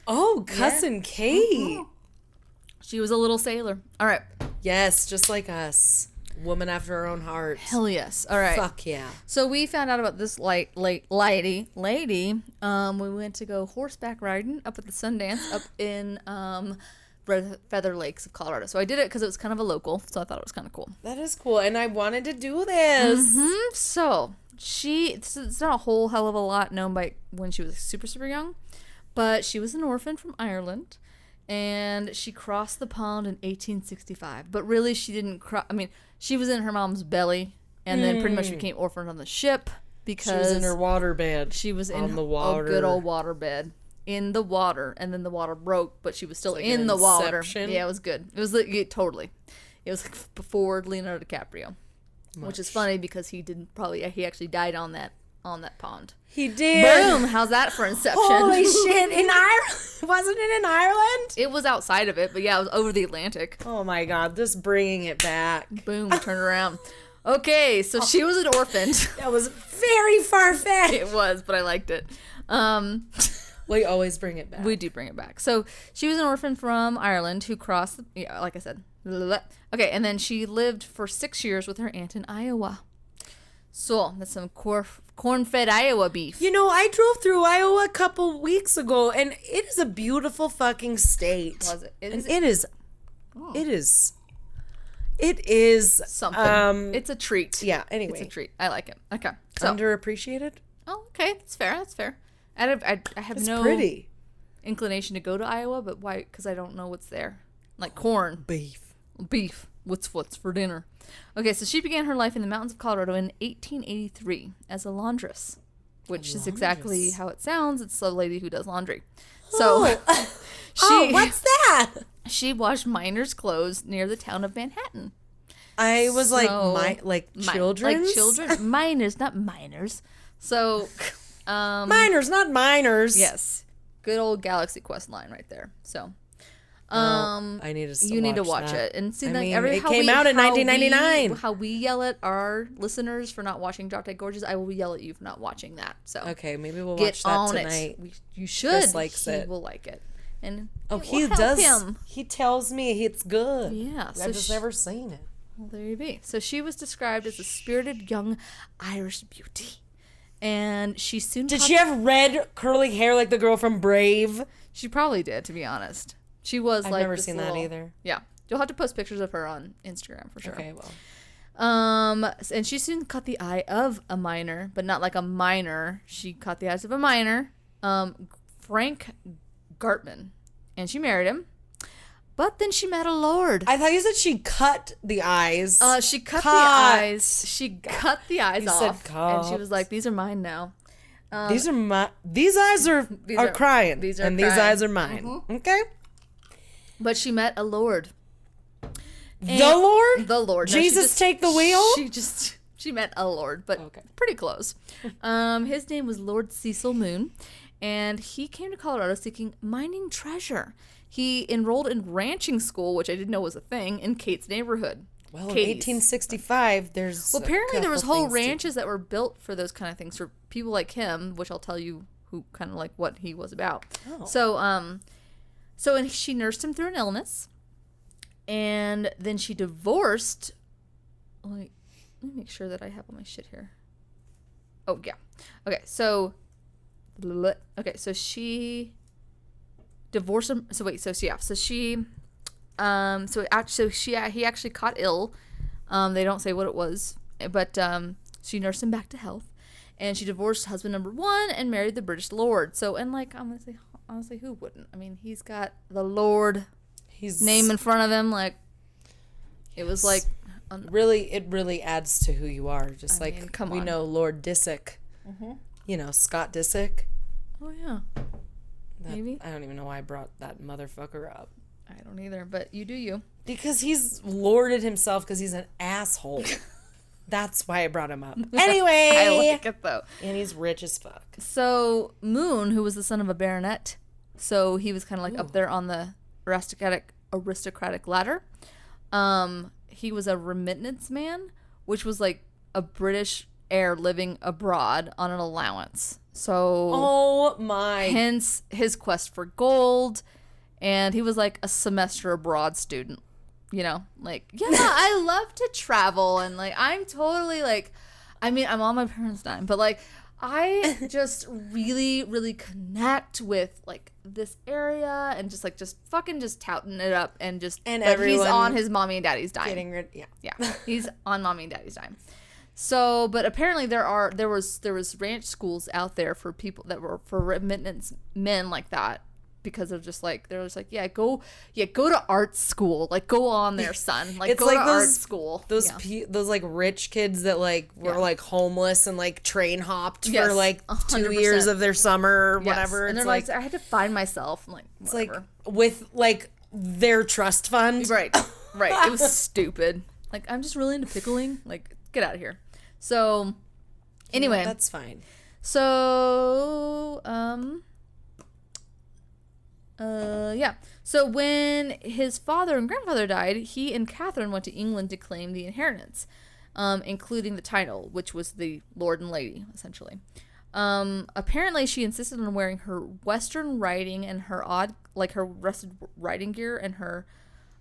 Oh, Cousin Kate. She was a little sailor. All right. Yes, just like us. Woman after her own heart. Hell yes. All right. Fuck yeah. So we found out about this lady. We went to go horseback riding up at the Sundance up in Red Feather Lakes of Colorado. So I did it because it was kind of a local, so I thought it was kind of cool. That is cool, and I wanted to do this. So it's not a whole hell of a lot known by when she was super, super young, but she was an orphan from Ireland, and she crossed the pond in 1865. But really, she didn't cross. I mean, she was in her mom's belly, and then pretty much became orphaned on the ship because She was in her water bed. she was in the water. a good old water bed. In the water, and then the water broke, but she was still like in an the water. Inception. Yeah, it was good. It was totally. It was like before Leonardo DiCaprio, which is funny because he actually died on that pond. He did. Boom! How's that for Inception? Holy shit! In Ireland? Wasn't it in Ireland? It was outside of it, but yeah, it was over the Atlantic. Oh my god! Just bringing it back. Boom! Turn around. Okay, so she was an orphan. That was very far fetched. It was, but I liked it. We always bring it back. We do bring it back. So she was an orphan from Ireland who crossed, like I said. Okay, and then she lived for 6 years with her aunt in Iowa. So that's some corn-fed Iowa beef. You know, I drove through Iowa a couple weeks ago, and it is a beautiful fucking state. Was it? And it is. It is Something. It's a treat. Yeah. Anyway, It's a treat. I like it. Okay. So. Underappreciated. Oh, okay. That's fair. That's fair. I have It's no pretty. inclination to go to Iowa, but why? Because I don't know what's there. Like corn. Beef. What's for dinner? Okay, so she began her life in the mountains of Colorado in 1883 as a laundress, which is exactly how it sounds. It's a lady who does laundry. So What's that? she washed miners' clothes near the town of Manhattan. I was So- like children. Like children. Miners, not minors. So, Miners, not minors. yes. Good old Galaxy Quest line right there. So, I need to. you need to watch that. it and see I like mean, every it how came we- out in how 1999. how we yell at our listeners for not watching Drop Dead Gorgeous, I will yell at you for not watching that. So Okay, maybe we'll get watch that on tonight. it. You should. Chris likes he it. will like it. And Oh, it he will help does. him. He tells me it's good. Yeah, so I've just never seen it. Well, there you be. So she was described as a spirited young Irish beauty, and she soon Did she have red curly hair like the girl from Brave? She probably did, to be honest. She was I've like never this seen little- that either. Yeah, you'll have to post pictures of her on Instagram for sure. Okay, well. And she soon caught the eye of a miner, but not like a miner. She caught the eyes of a miner, Frank Gartman, and she married him. But then she met a lord. I thought you said she cut the eyes. She cut the eyes. She cut the eyes You said off, and she cut. was like, "These are mine now." These eyes are are- crying. these are and these crying. eyes are mine. Okay. But she met a lord. The Lord? The Lord. No, Jesus take the wheel? She met a lord, but pretty close. His name was Lord Cecil Moon, and he came to Colorado seeking mining treasure. He enrolled in ranching school, which I didn't know was a thing, in Kate's neighborhood. Well, in Katie's. 1865, there's. Well, apparently there was couple whole things to- ranches that were built for those kind of things for people like him, which I'll tell you who kind of like what he was about. Oh. So, And she nursed him through an illness. And then she divorced. Let me make sure that I have all my shit here. Oh, yeah. Okay, so she divorced him. He actually caught ill. They don't say what it was, but she nursed him back to health, and she divorced husband number 1 and married the British Lord. So, and like, I'm gonna say, honestly, who wouldn't? I mean, he's got the Lord name in front of him. Like, it was like, it really adds to who you are. Just we on. know Lord Disick. You know, Scott Disick. Oh yeah. Maybe. I don't even know why I brought that motherfucker up. I don't either, but you do you. Because he's lorded himself because he's an asshole. That's why I brought him up. Anyway. I like it, though. And he's rich as fuck. So, Moon, who was the son of a baronet, so he was kind of like up there on the aristocratic ladder. He was a remittance man, which was like a British heir living abroad on an allowance. So, oh my. Hence his quest for gold. And he was like a semester abroad student, you know, like, yeah, I love to travel. And like, I'm totally like, I mean, I'm on my parents' dime, but like, I just really, really connect with like this area and just fucking touting it up and he's on his mommy and daddy's dime. Yeah. He's on mommy and daddy's dime. So, but apparently there was ranch schools out there for people that were for remittance men like that. Because of just like they're just like go to art school, like go on there, son, like it's go like to art school. Those like rich kids that like were like homeless and like train hopped for like 2 years of their summer or whatever. And it's they're like I had to find myself. I'm like whatever. It's like with like their trust fund, right. It was stupid. Like I'm just really into pickling. Like get out of here. So anyway, that's fine. So So when his father and grandfather died, he and Catherine went to England to claim the inheritance, including the title, which was the Lord and Lady, essentially. Apparently, she insisted on wearing her Western riding and her her rusted riding gear and her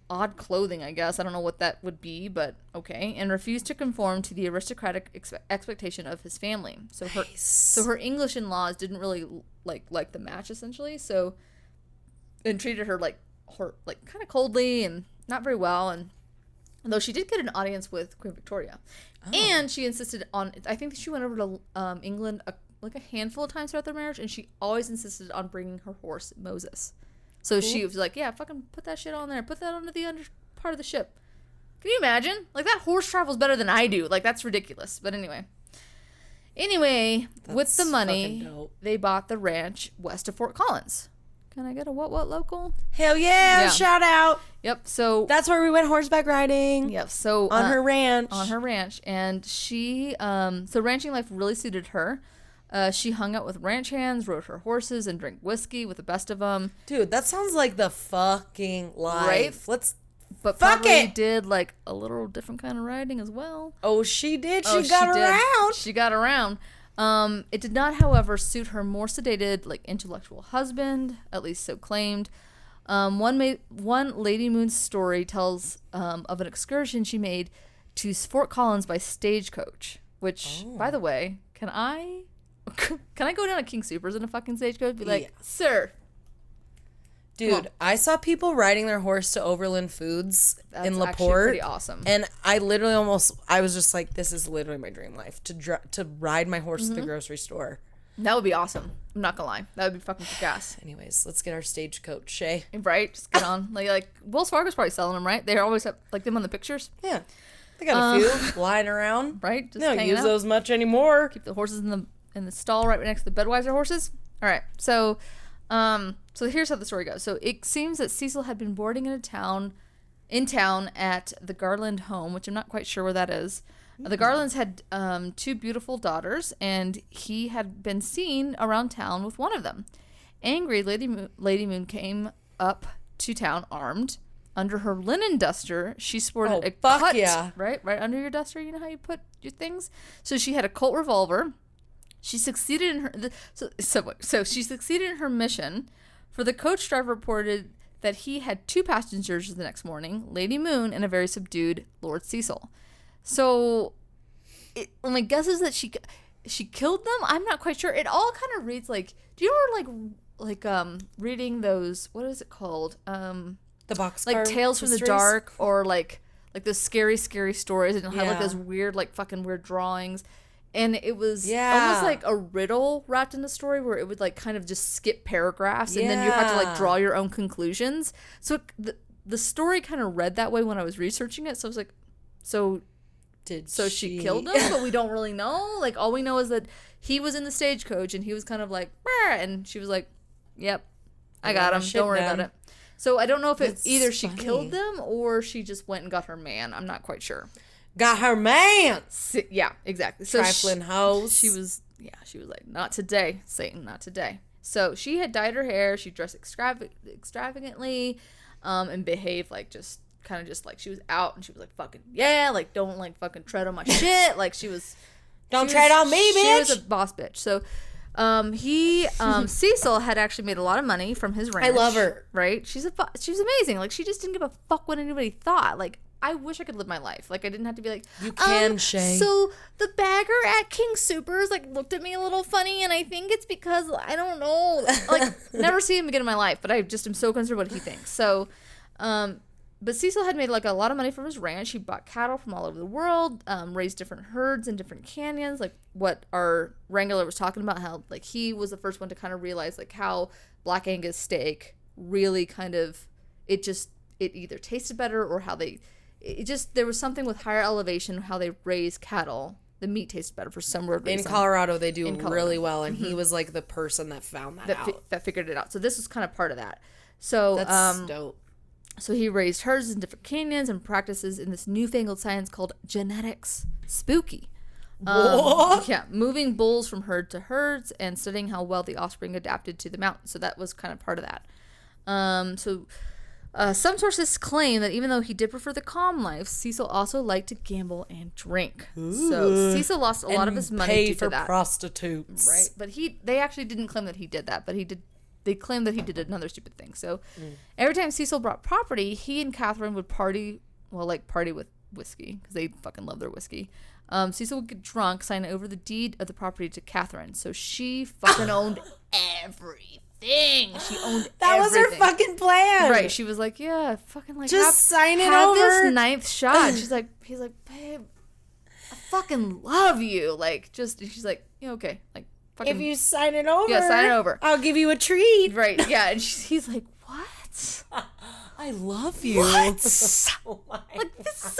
odd clothing, I guess. I don't know what that would be, but okay. And refused to conform to the aristocratic expectation of his family. So her English in-laws didn't really like the match, essentially. And treated her kind of coldly and not very well. And though she did get an audience with Queen Victoria, and she insisted on. I think she went over to England a handful of times throughout their marriage, and she always insisted on bringing her horse Moses. So she was like, "Yeah, fucking put that shit on there. Put that onto the under part of the ship." Can you imagine? Like that horse travels better than I do. Like that's ridiculous. But anyway, that's with the money, they bought the ranch west of Fort Collins. Can I get a what local? Hell yeah, shout out. Yep. So that's where we went horseback riding. Yep. So on her ranch. And she so ranching life really suited her. She hung out with ranch hands, rode her horses, and drank whiskey with the best of them. Dude, that sounds like the fucking life. Right? But probably did like a little different kind of riding as well. Oh, she did. She got around. She got around. It did not, however, suit her more sedated, intellectual husband, at least so claimed. One Lady Moon's story tells of an excursion she made to Fort Collins by stagecoach, which, by the way, can I go down to King Soopers in a fucking stagecoach? Be like, sir. Dude, I saw people riding their horse to Overland Foods in LaPorte. That's pretty awesome. And I literally I was just like, this is literally my dream life, to ride my horse to the grocery store. That would be awesome. I'm not gonna lie. That would be fucking kick-ass. Anyways, let's get our stagecoach, Shay. Right? Just get on. Like Wells Fargo's probably selling them, right? They always have, them on the pictures. Yeah. They got a few lying around. Right? Just they don't use those much anymore. Keep the horses in the stall right next to the Budweiser horses. All right. So here's how the story goes. So it seems that Cecil had been boarding in town at the Garland home, which I'm not quite sure where that is. The Garlands had 2 beautiful daughters, and he had been seen around town with one of them. Angry, Lady Moon came up to town armed. Under her linen duster, she sported a Colt. Yeah. Right under your duster. You know how you put your things? So she had a Colt revolver. She succeeded in her she succeeded in her mission, for the coach driver reported that he had 2 passengers the next morning, Lady Moon and a very subdued Lord Cecil. So my guess is that she killed them. I'm not quite sure. It all kind of reads like, do you remember like reading those, what is it called? The boxcar like Tales from the mysteries? Dark, or like those scary stories, and it'll have like those weird, like fucking weird drawings. And it was almost like a riddle wrapped in the story, where it would like kind of just skip paragraphs, and then you have to like draw your own conclusions. So the story kind of read that way when I was researching it. So I was like, so she killed him, but we don't really know. Like, all we know is that he was in the stagecoach, and he was kind of like, "Brr," and she was like, "Yep, I got him. Don't worry about it." So I don't know if either she killed them or she just went and got her man. I'm not quite sure. Got her man. Yeah, exactly. So trifling hoes. She was like, not today, Satan, not today. So she had dyed her hair. She dressed extravagantly, and behaved like just like she was out, and she was like, fucking like, don't like fucking tread on my shit. Like she was, don't tread on me, bitch. She was a boss bitch. So Cecil had actually made a lot of money from his ranch. I love her. Right? She's amazing. Like, she just didn't give a fuck what anybody thought. Like, I wish I could live my life. Like, I didn't have to be like, you can, Shay. So the bagger at King Soopers like looked at me a little funny, and I think it's because I don't know. Like, never see him again in my life, but I just am so concerned what he thinks. So, but Cecil had made like a lot of money from his ranch. He bought cattle from all over the world, raised different herds in different canyons, like what our wrangler was talking about, how like he was the first one to kind of realize like how Black Angus steak really kind of, it either tasted better, or how there was something with higher elevation, how they raise cattle. The meat tasted better for some weird reason. In Colorado, they do really well, and he was like the person that found that out. That figured it out. So this was kind of part of that. So that's dope. So he raised herds in different canyons and practices in this newfangled science called genetics. Spooky. What? Yeah, moving bulls from herd to herds and studying how well the offspring adapted to the mountain. So that was kind of part of that. Some sources claim that even though he did prefer the calm life, Cecil also liked to gamble and drink. Ooh. So Cecil lost a lot of his money due to that. Prostitutes. Right. But they actually didn't claim that he did that, but he did. They claimed that he did another stupid thing. So every time Cecil brought property, he and Catherine would party with whiskey, because they fucking love their whiskey. Cecil would get drunk, sign over the deed of the property to Catherine. So she fucking owned everything. She owned that everything. Was her fucking plan. Right. She was like, yeah, fucking like, just sign it have over. This ninth shot. He's like, babe, I fucking love you. Like, she's like, yeah, okay. Like, fucking, if you sign it over. Yeah, sign it over. I'll give you a treat. Right. Yeah. And he's like, what? I love you. What? Oh my like, this is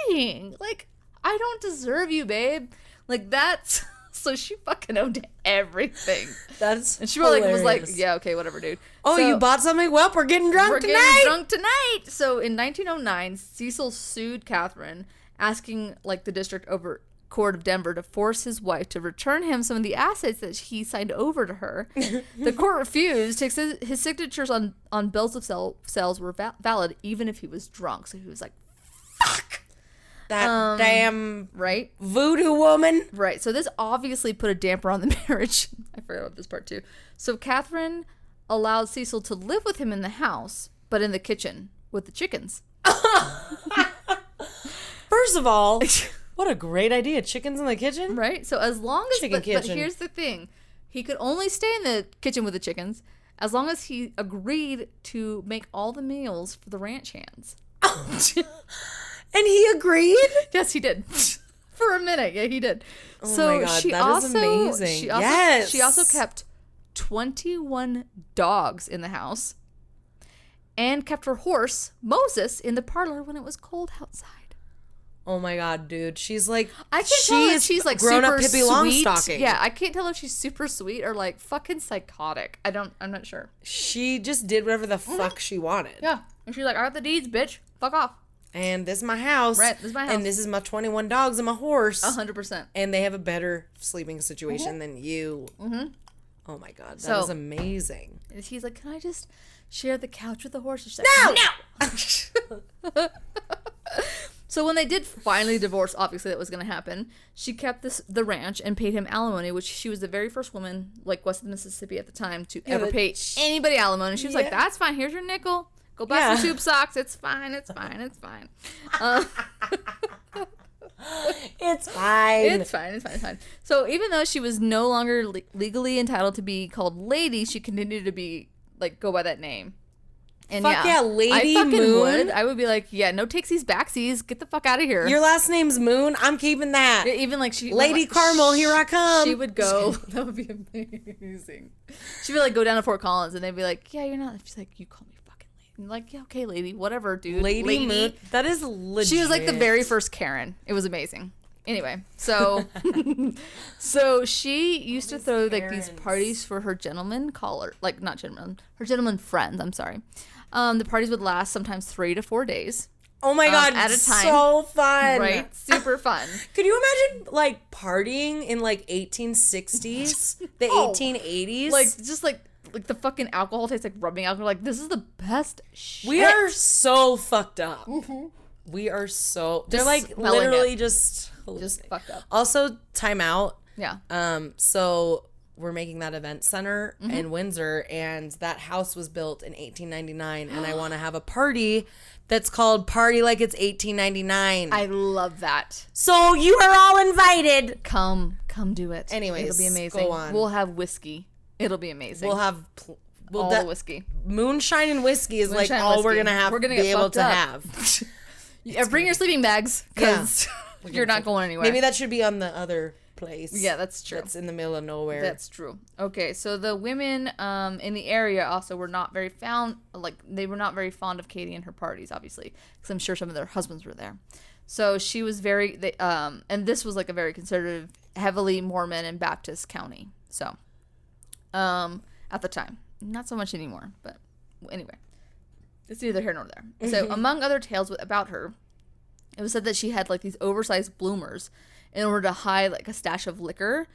amazing. Like, I don't deserve you, babe. Like, that's... So she fucking owned everything. And she was like, yeah, okay, whatever, dude. Oh, so, you bought something? Well, we're getting drunk tonight. So in 1909, Cecil sued Catherine, asking like the district court of Denver to force his wife to return him some of the assets that he signed over to her. The court refused. His signatures on bills of sales were valid even if he was drunk. So he was like, fuck. That damn right voodoo woman. Right. So this obviously put a damper on the marriage. I forgot about this part too. So Catherine allowed Cecil to live with him in the house, but in the kitchen with the chickens. First of all, what a great idea. Chickens in the kitchen? Right. So as long as kitchen. But here's the thing. He could only stay in the kitchen with the chickens as long as he agreed to make all the meals for the ranch hands. And he agreed? Yes, he did. For a minute. Yeah, he did. Oh my God, that is amazing. She also kept 21 dogs in the house and kept her horse, Moses, in the parlor when it was cold outside. Oh my God, dude. She's like, I can't tell if she's like grown super up Pippi sweet. Longstocking. Yeah, I can't tell if she's super sweet or like fucking psychotic. I'm not sure. She just did whatever the fuck she wanted. Yeah. And she's like, I got the deeds, bitch. Fuck off. And this is my house. Right, this is my house. And this is my 21 dogs and my horse. 100%. And they have a better sleeping situation than you. Mm-hmm. Oh my God, that is amazing. And he's like, can I just share the couch with the horse? And she's like, no! So when they did finally divorce, obviously that was going to happen. She kept the ranch and paid him alimony, which she was the very first woman, like west of the Mississippi at the time, to ever pay anybody alimony. She was like, "That's fine. Here's your nickel. Go buy some tube socks. It's fine. It's fine. It's fine." It's fine. It's fine. It's fine. It's fine. So even though she was no longer legally entitled to be called Lady, she continued to be go by that name. And fuck yeah, Lady I fucking Moon. would. I would be like, yeah, no takesies, backsies. Get the fuck out of here. Your last name's Moon. I'm keeping that. Even like she, Lady Carmel, here I come. She would go. That would be amazing. She would go down to Fort Collins, and they'd be like, yeah, you're not. She's like, you call me fucking Lady. And like, yeah, okay, Lady, whatever, dude. Lady Moon. That is legit. She was like the very first Karen. It was amazing. Anyway, so so she used to throw these parties for her gentleman caller, not gentlemen, her gentleman friends. I'm sorry. The parties would last sometimes 3 to 4 days. Oh my God, at a time. so fun. Right? Super fun. Could you imagine partying in 1860s, the 1880s? Just the fucking alcohol tastes like rubbing alcohol. This is the best shit. We are so fucked up. Mm-hmm. We are so, they're literally just fucked up. Also, time out. Yeah. So we're making that event center in Windsor, and that house was built in 1899, and I want to have a party that's called Party Like It's 1899. I love that. So you are all invited. Come do it. Anyways, it'll be amazing. go on. We'll have whiskey. It'll be amazing. We'll have all the whiskey. Moonshine and whiskey is all we're gonna have. We're gonna be able to have. Yeah, bring your sleeping bags because you're not going anywhere. Maybe that should be on the other place. Yeah, that's true. That's in the middle of nowhere. That's true. Okay, so the women in the area also were not very they were not very fond of Katie and her parties, obviously, because I'm sure some of their husbands were there. So she was and this was a very conservative, heavily Mormon and Baptist county. So, at the time, not so much anymore, but anyway. It's neither here nor there. So, among other tales about her, it was said that she had these oversized bloomers in order to hide a stash of liquor,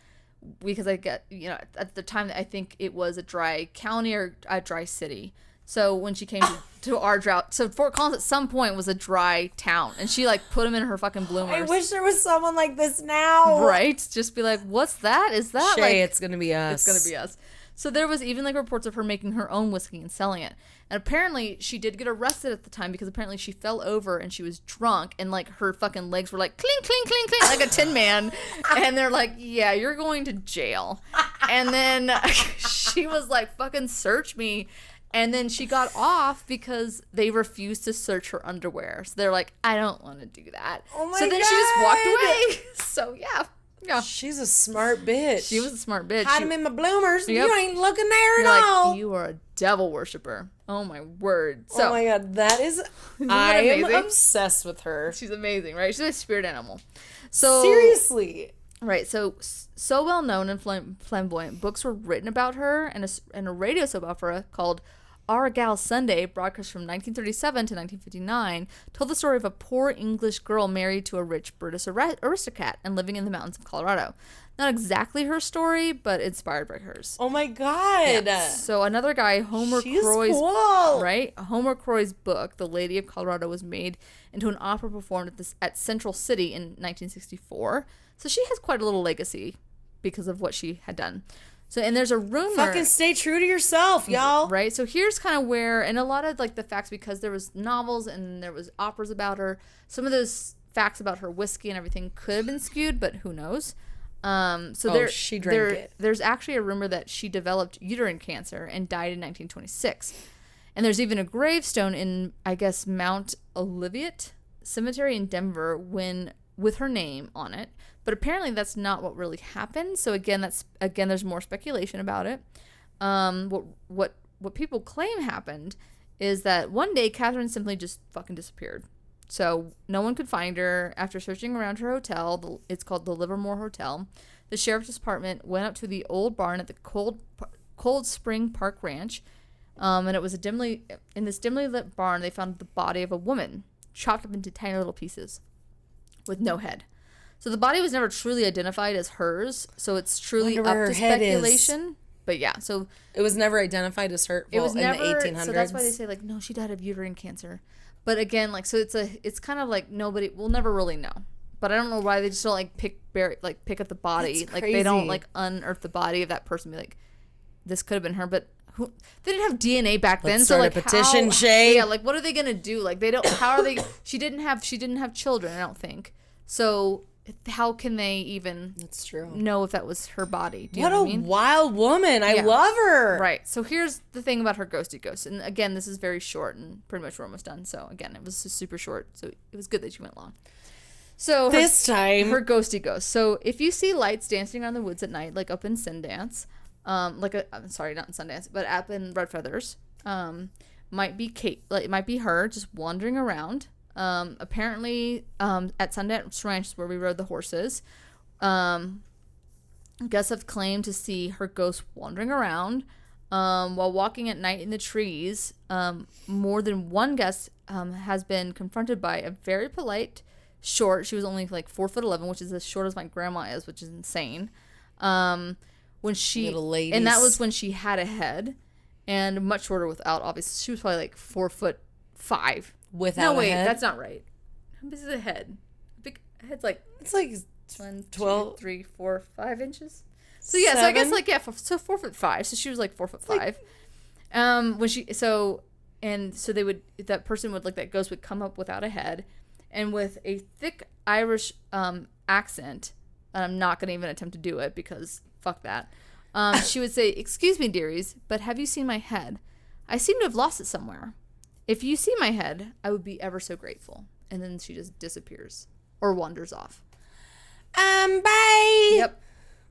because at the time I think it was a dry county or a dry city. So when she came to our drought, so Fort Collins at some point was a dry town, and she put them in her fucking bloomers. I wish there was someone like this now. Right? Just be like, what's that? Is that Shay, it's gonna be us. It's gonna be us. So there was even reports of her making her own whiskey and selling it. And apparently she did get arrested at the time because apparently she fell over and she was drunk and her fucking legs were clink, clink, clink, clink, like a Tin Man. And they're like, yeah, you're going to jail. And then she was like, fucking search me. And then she got off because they refused to search her underwear. So they're like, I don't want to do that. Oh my So then God. she just walked away. So yeah. Yeah. She's a smart bitch. She was a smart bitch. Hide them in my bloomers. Yep. You ain't looking there You're at all. like, you are a devil worshiper. Oh my word. So, oh my God, that is. I am obsessed with her. She's amazing, right? She's a spirit animal. So seriously. Right. So well known and flamboyant, books were written about her, and a radio soap opera called Our Gal Sunday, broadcast from 1937 to 1959, told the story of a poor English girl married to a rich British aristocrat and living in the mountains of Colorado. Not exactly her story, but inspired by hers. Oh my God. Yeah. So another guy, Homer Croy's, cool. right? Homer Croy's book, The Lady of Colorado, was made into an opera performed at Central City in 1964. So she has quite a little legacy because of what she had done. So, and there's a rumor. Fucking stay true to yourself, y'all. Right? So here's kind of where, and a lot of the facts, because there was novels and there was operas about her, some of those facts about her whiskey and everything could have been skewed, but who knows? She drank it. There's actually a rumor that she developed uterine cancer and died in 1926. And there's even a gravestone in, I guess, Mount Olivet Cemetery in Denver with her name on it. But apparently that's not what really happened. So again, there's more speculation about it. What people claim happened is that one day Catherine simply just fucking disappeared. So no one could find her. After searching around her hotel, it's called the Livermore Hotel, the sheriff's department went up to the old barn at the Cold Spring Park Ranch, and it was in this dimly lit barn they found the body of a woman chopped up into tiny little pieces with no head. So the body was never truly identified as hers, so it's truly up to speculation. But yeah, so it was never identified as her. It was never in the 1800s. So that's why they say no, she died of uterine cancer. But again, like, so it's kind of like we'll never really know. But I don't know why they just don't like pick up the body. That's like crazy. they don't like unearth the body of that person and be like, this could have been her, but they didn't have DNA back then. Let's So start like a petition, Shay. Yeah, like what are they gonna do? Like they don't. How are they? She didn't have children. I don't think. So how can they even? That's true. Know if that was her body? Do you What know a what I mean? wild woman! I love her. Right. So here's the thing about her ghosty ghost, and again, this is very short, and pretty much we're almost done. So again, it was just super short. So it was good that you went long. So This time, her ghosty ghost. So if you see lights dancing around the woods at night, like up in Sundance, I'm sorry, not in Sundance, but up in Red Feathers, might be Kate. Like it might be her just wandering around. Apparently, at Sundance Ranch where we rode the horses, guests have claimed to see her ghost wandering around while walking at night in the trees. More than one guest has been confronted by a very polite, short. She was only like 4'11", which is as short as my grandma is, which is insane. When she Little ladies. And that was when she had a head, and much shorter without. Obviously, she was probably like 4'5". without No, a wait, head? that's not right. How big is the head? Big head's like It's like 1, 12 2, 3, 4, 5 inches. So yeah, so I guess 7? like 4'5". So she was like 4'5". When she so they would that person would like that ghost would come up without a head, and with a thick Irish accent. And I'm not gonna even attempt to do it because fuck that. She would say, "Excuse me, dearies, but have you seen my head? I seem to have lost it somewhere. If you see my head, I would be ever so grateful." And then she just disappears or wanders off. Bye. Yep.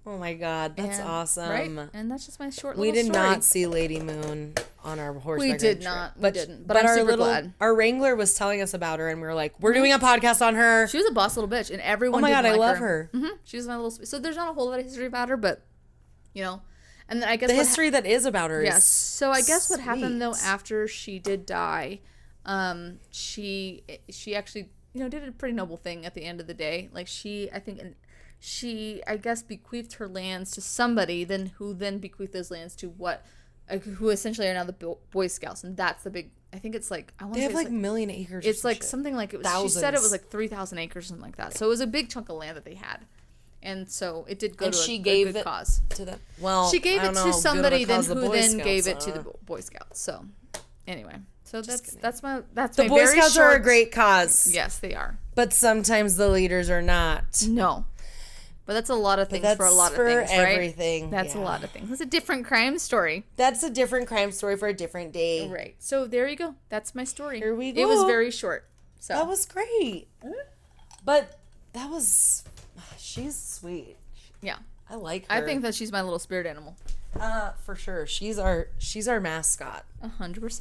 Oh my God, that's awesome. Right? And that's just my short We little did story. not see Lady Moon on our horseback We did trip. not. We But didn't. But I'm our super glad. Our wrangler was telling us about her, and we were like, "We're doing a podcast on her." She was a boss little bitch, and everyone. Oh my God, didn't I like love her. She was my little. So there's not a whole lot of history about her, but and then I guess The history that is about her Yes. is So I guess what happened though sweet. after she did die, she actually did a pretty noble thing at the end of the day. Like she I guess bequeathed her lands to somebody, who then bequeathed those lands to who essentially are now the Boy Scouts, and that's the big. I think it's like I want They to have say like million acres. it's or like shit. something like it was. Thousands. She said it was like 3,000 acres, something like that. So it was a big chunk of land that they had, and so it did go And to she a gave good it cause. to them. Well, She gave I it don't know to how good of a somebody then cause the who Boy then Scouts gave it to are. the Boy Scouts. So anyway, so that's my The Boy very Scouts are a short- great cause. Yes, they are. But sometimes the leaders are not. No. But that's a lot of things for a lot of for things, right? everything. That's a yeah. lot of things. It's a different crime story. That's a different crime story for a different day. Right. So there you go. That's my story. Here we It was go. very short. So That was great. But she's sweet. yeah. I like her. I think that she's my little spirit animal. for sure. She's our mascot. 100%.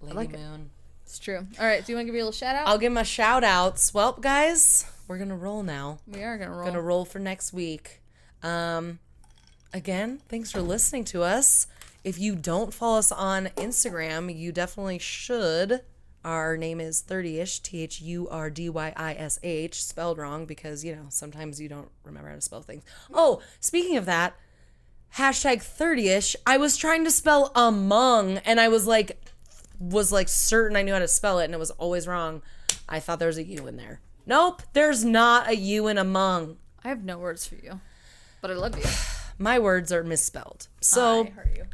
Lady like it. Moon. It's true. All right. Do you want to give you a little shout out? I'll give my shout outs. Well, guys, we're gonna roll now. We are going to roll. Gonna roll for next week. Again, thanks for listening to us. If you don't follow us on Instagram, you definitely should. Our name is Thurdyish, Thurdyish, spelled wrong because, sometimes you don't remember how to spell things. Oh, speaking of that, #Thurdyish, I was trying to spell among, and I was certain I knew how to spell it, and it was always wrong. I thought there was a U in there. Nope, there's not a U in among. I have no words for you, but I love you. My words are misspelled. So I heard you.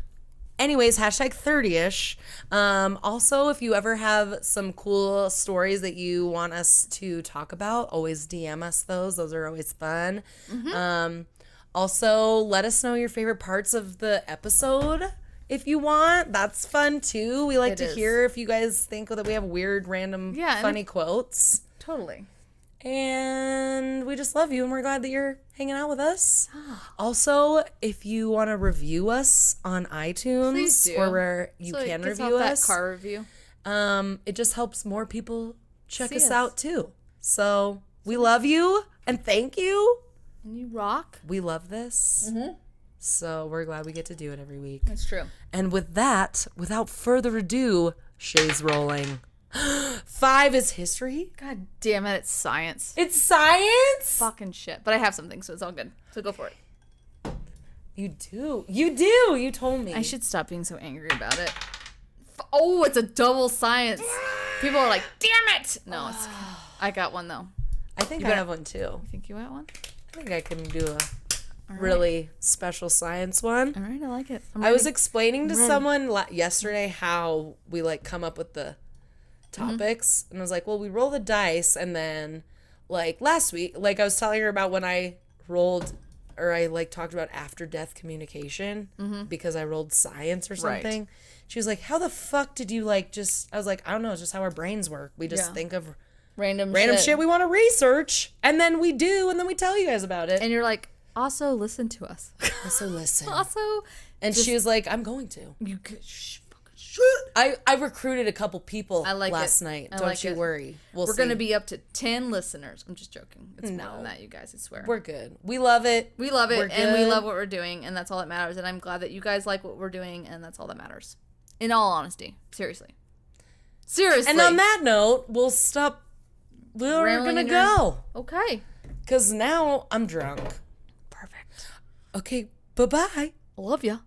anyways, #Thurdyish. Also, if you ever have some cool stories that you want us to talk about, always DM us those. Those are always fun. Also, let us know your favorite parts of the episode if you want. That's fun too. We like It to is. hear if you guys think that we have weird, random, Yeah, and funny quotes. Totally. And we just love you, and we're glad that you're hanging out with us. Also, if you want to review us on iTunes, Please do. or where you So can it gets review off us, that car review. it just helps more people check See us us. out too. So we love you and thank you. And you rock. We love this. So we're glad we get to do it every week. That's true. And with that, without further ado, Shay's rolling. 5 is history. God damn it, it's science. It's science. Fucking shit. But I have something, so it's all good. So go for it. You do. You told me. I should stop being so angry about it. Oh, it's a double science. People are like, damn it. No, it's okay. I got one, though. I think I have one, too. You think you got one? I think I can do a really special science one. All right, I like it. I was explaining to someone yesterday how we, like, come up with the topics. And I was like, well, we roll the dice, and then, like, last week, like, I was telling her about when I rolled, or I, like, talked about after-death communication because I rolled science or something. Right. She was like, how the fuck did you, like, just... I was like, I don't know, it's just how our brains work. We just think of random shit we want to research, and then we do, and then we tell you guys about it. And you're like, also listen to us. Also listen. Also... And she was like, I'm going to. You could... I recruited a couple people last night. Don't you worry. We're going to be up to 10 listeners. I'm just joking. It's more than that, you guys, I swear. We're good. We love it. We love it, and we love what we're doing, and that's all that matters. And I'm glad that you guys like what we're doing, and that's all that matters. In all honesty. Seriously. And on that note, we'll stop. We're going to go. Okay. Because now I'm drunk. Perfect. Okay, bye-bye. Love ya.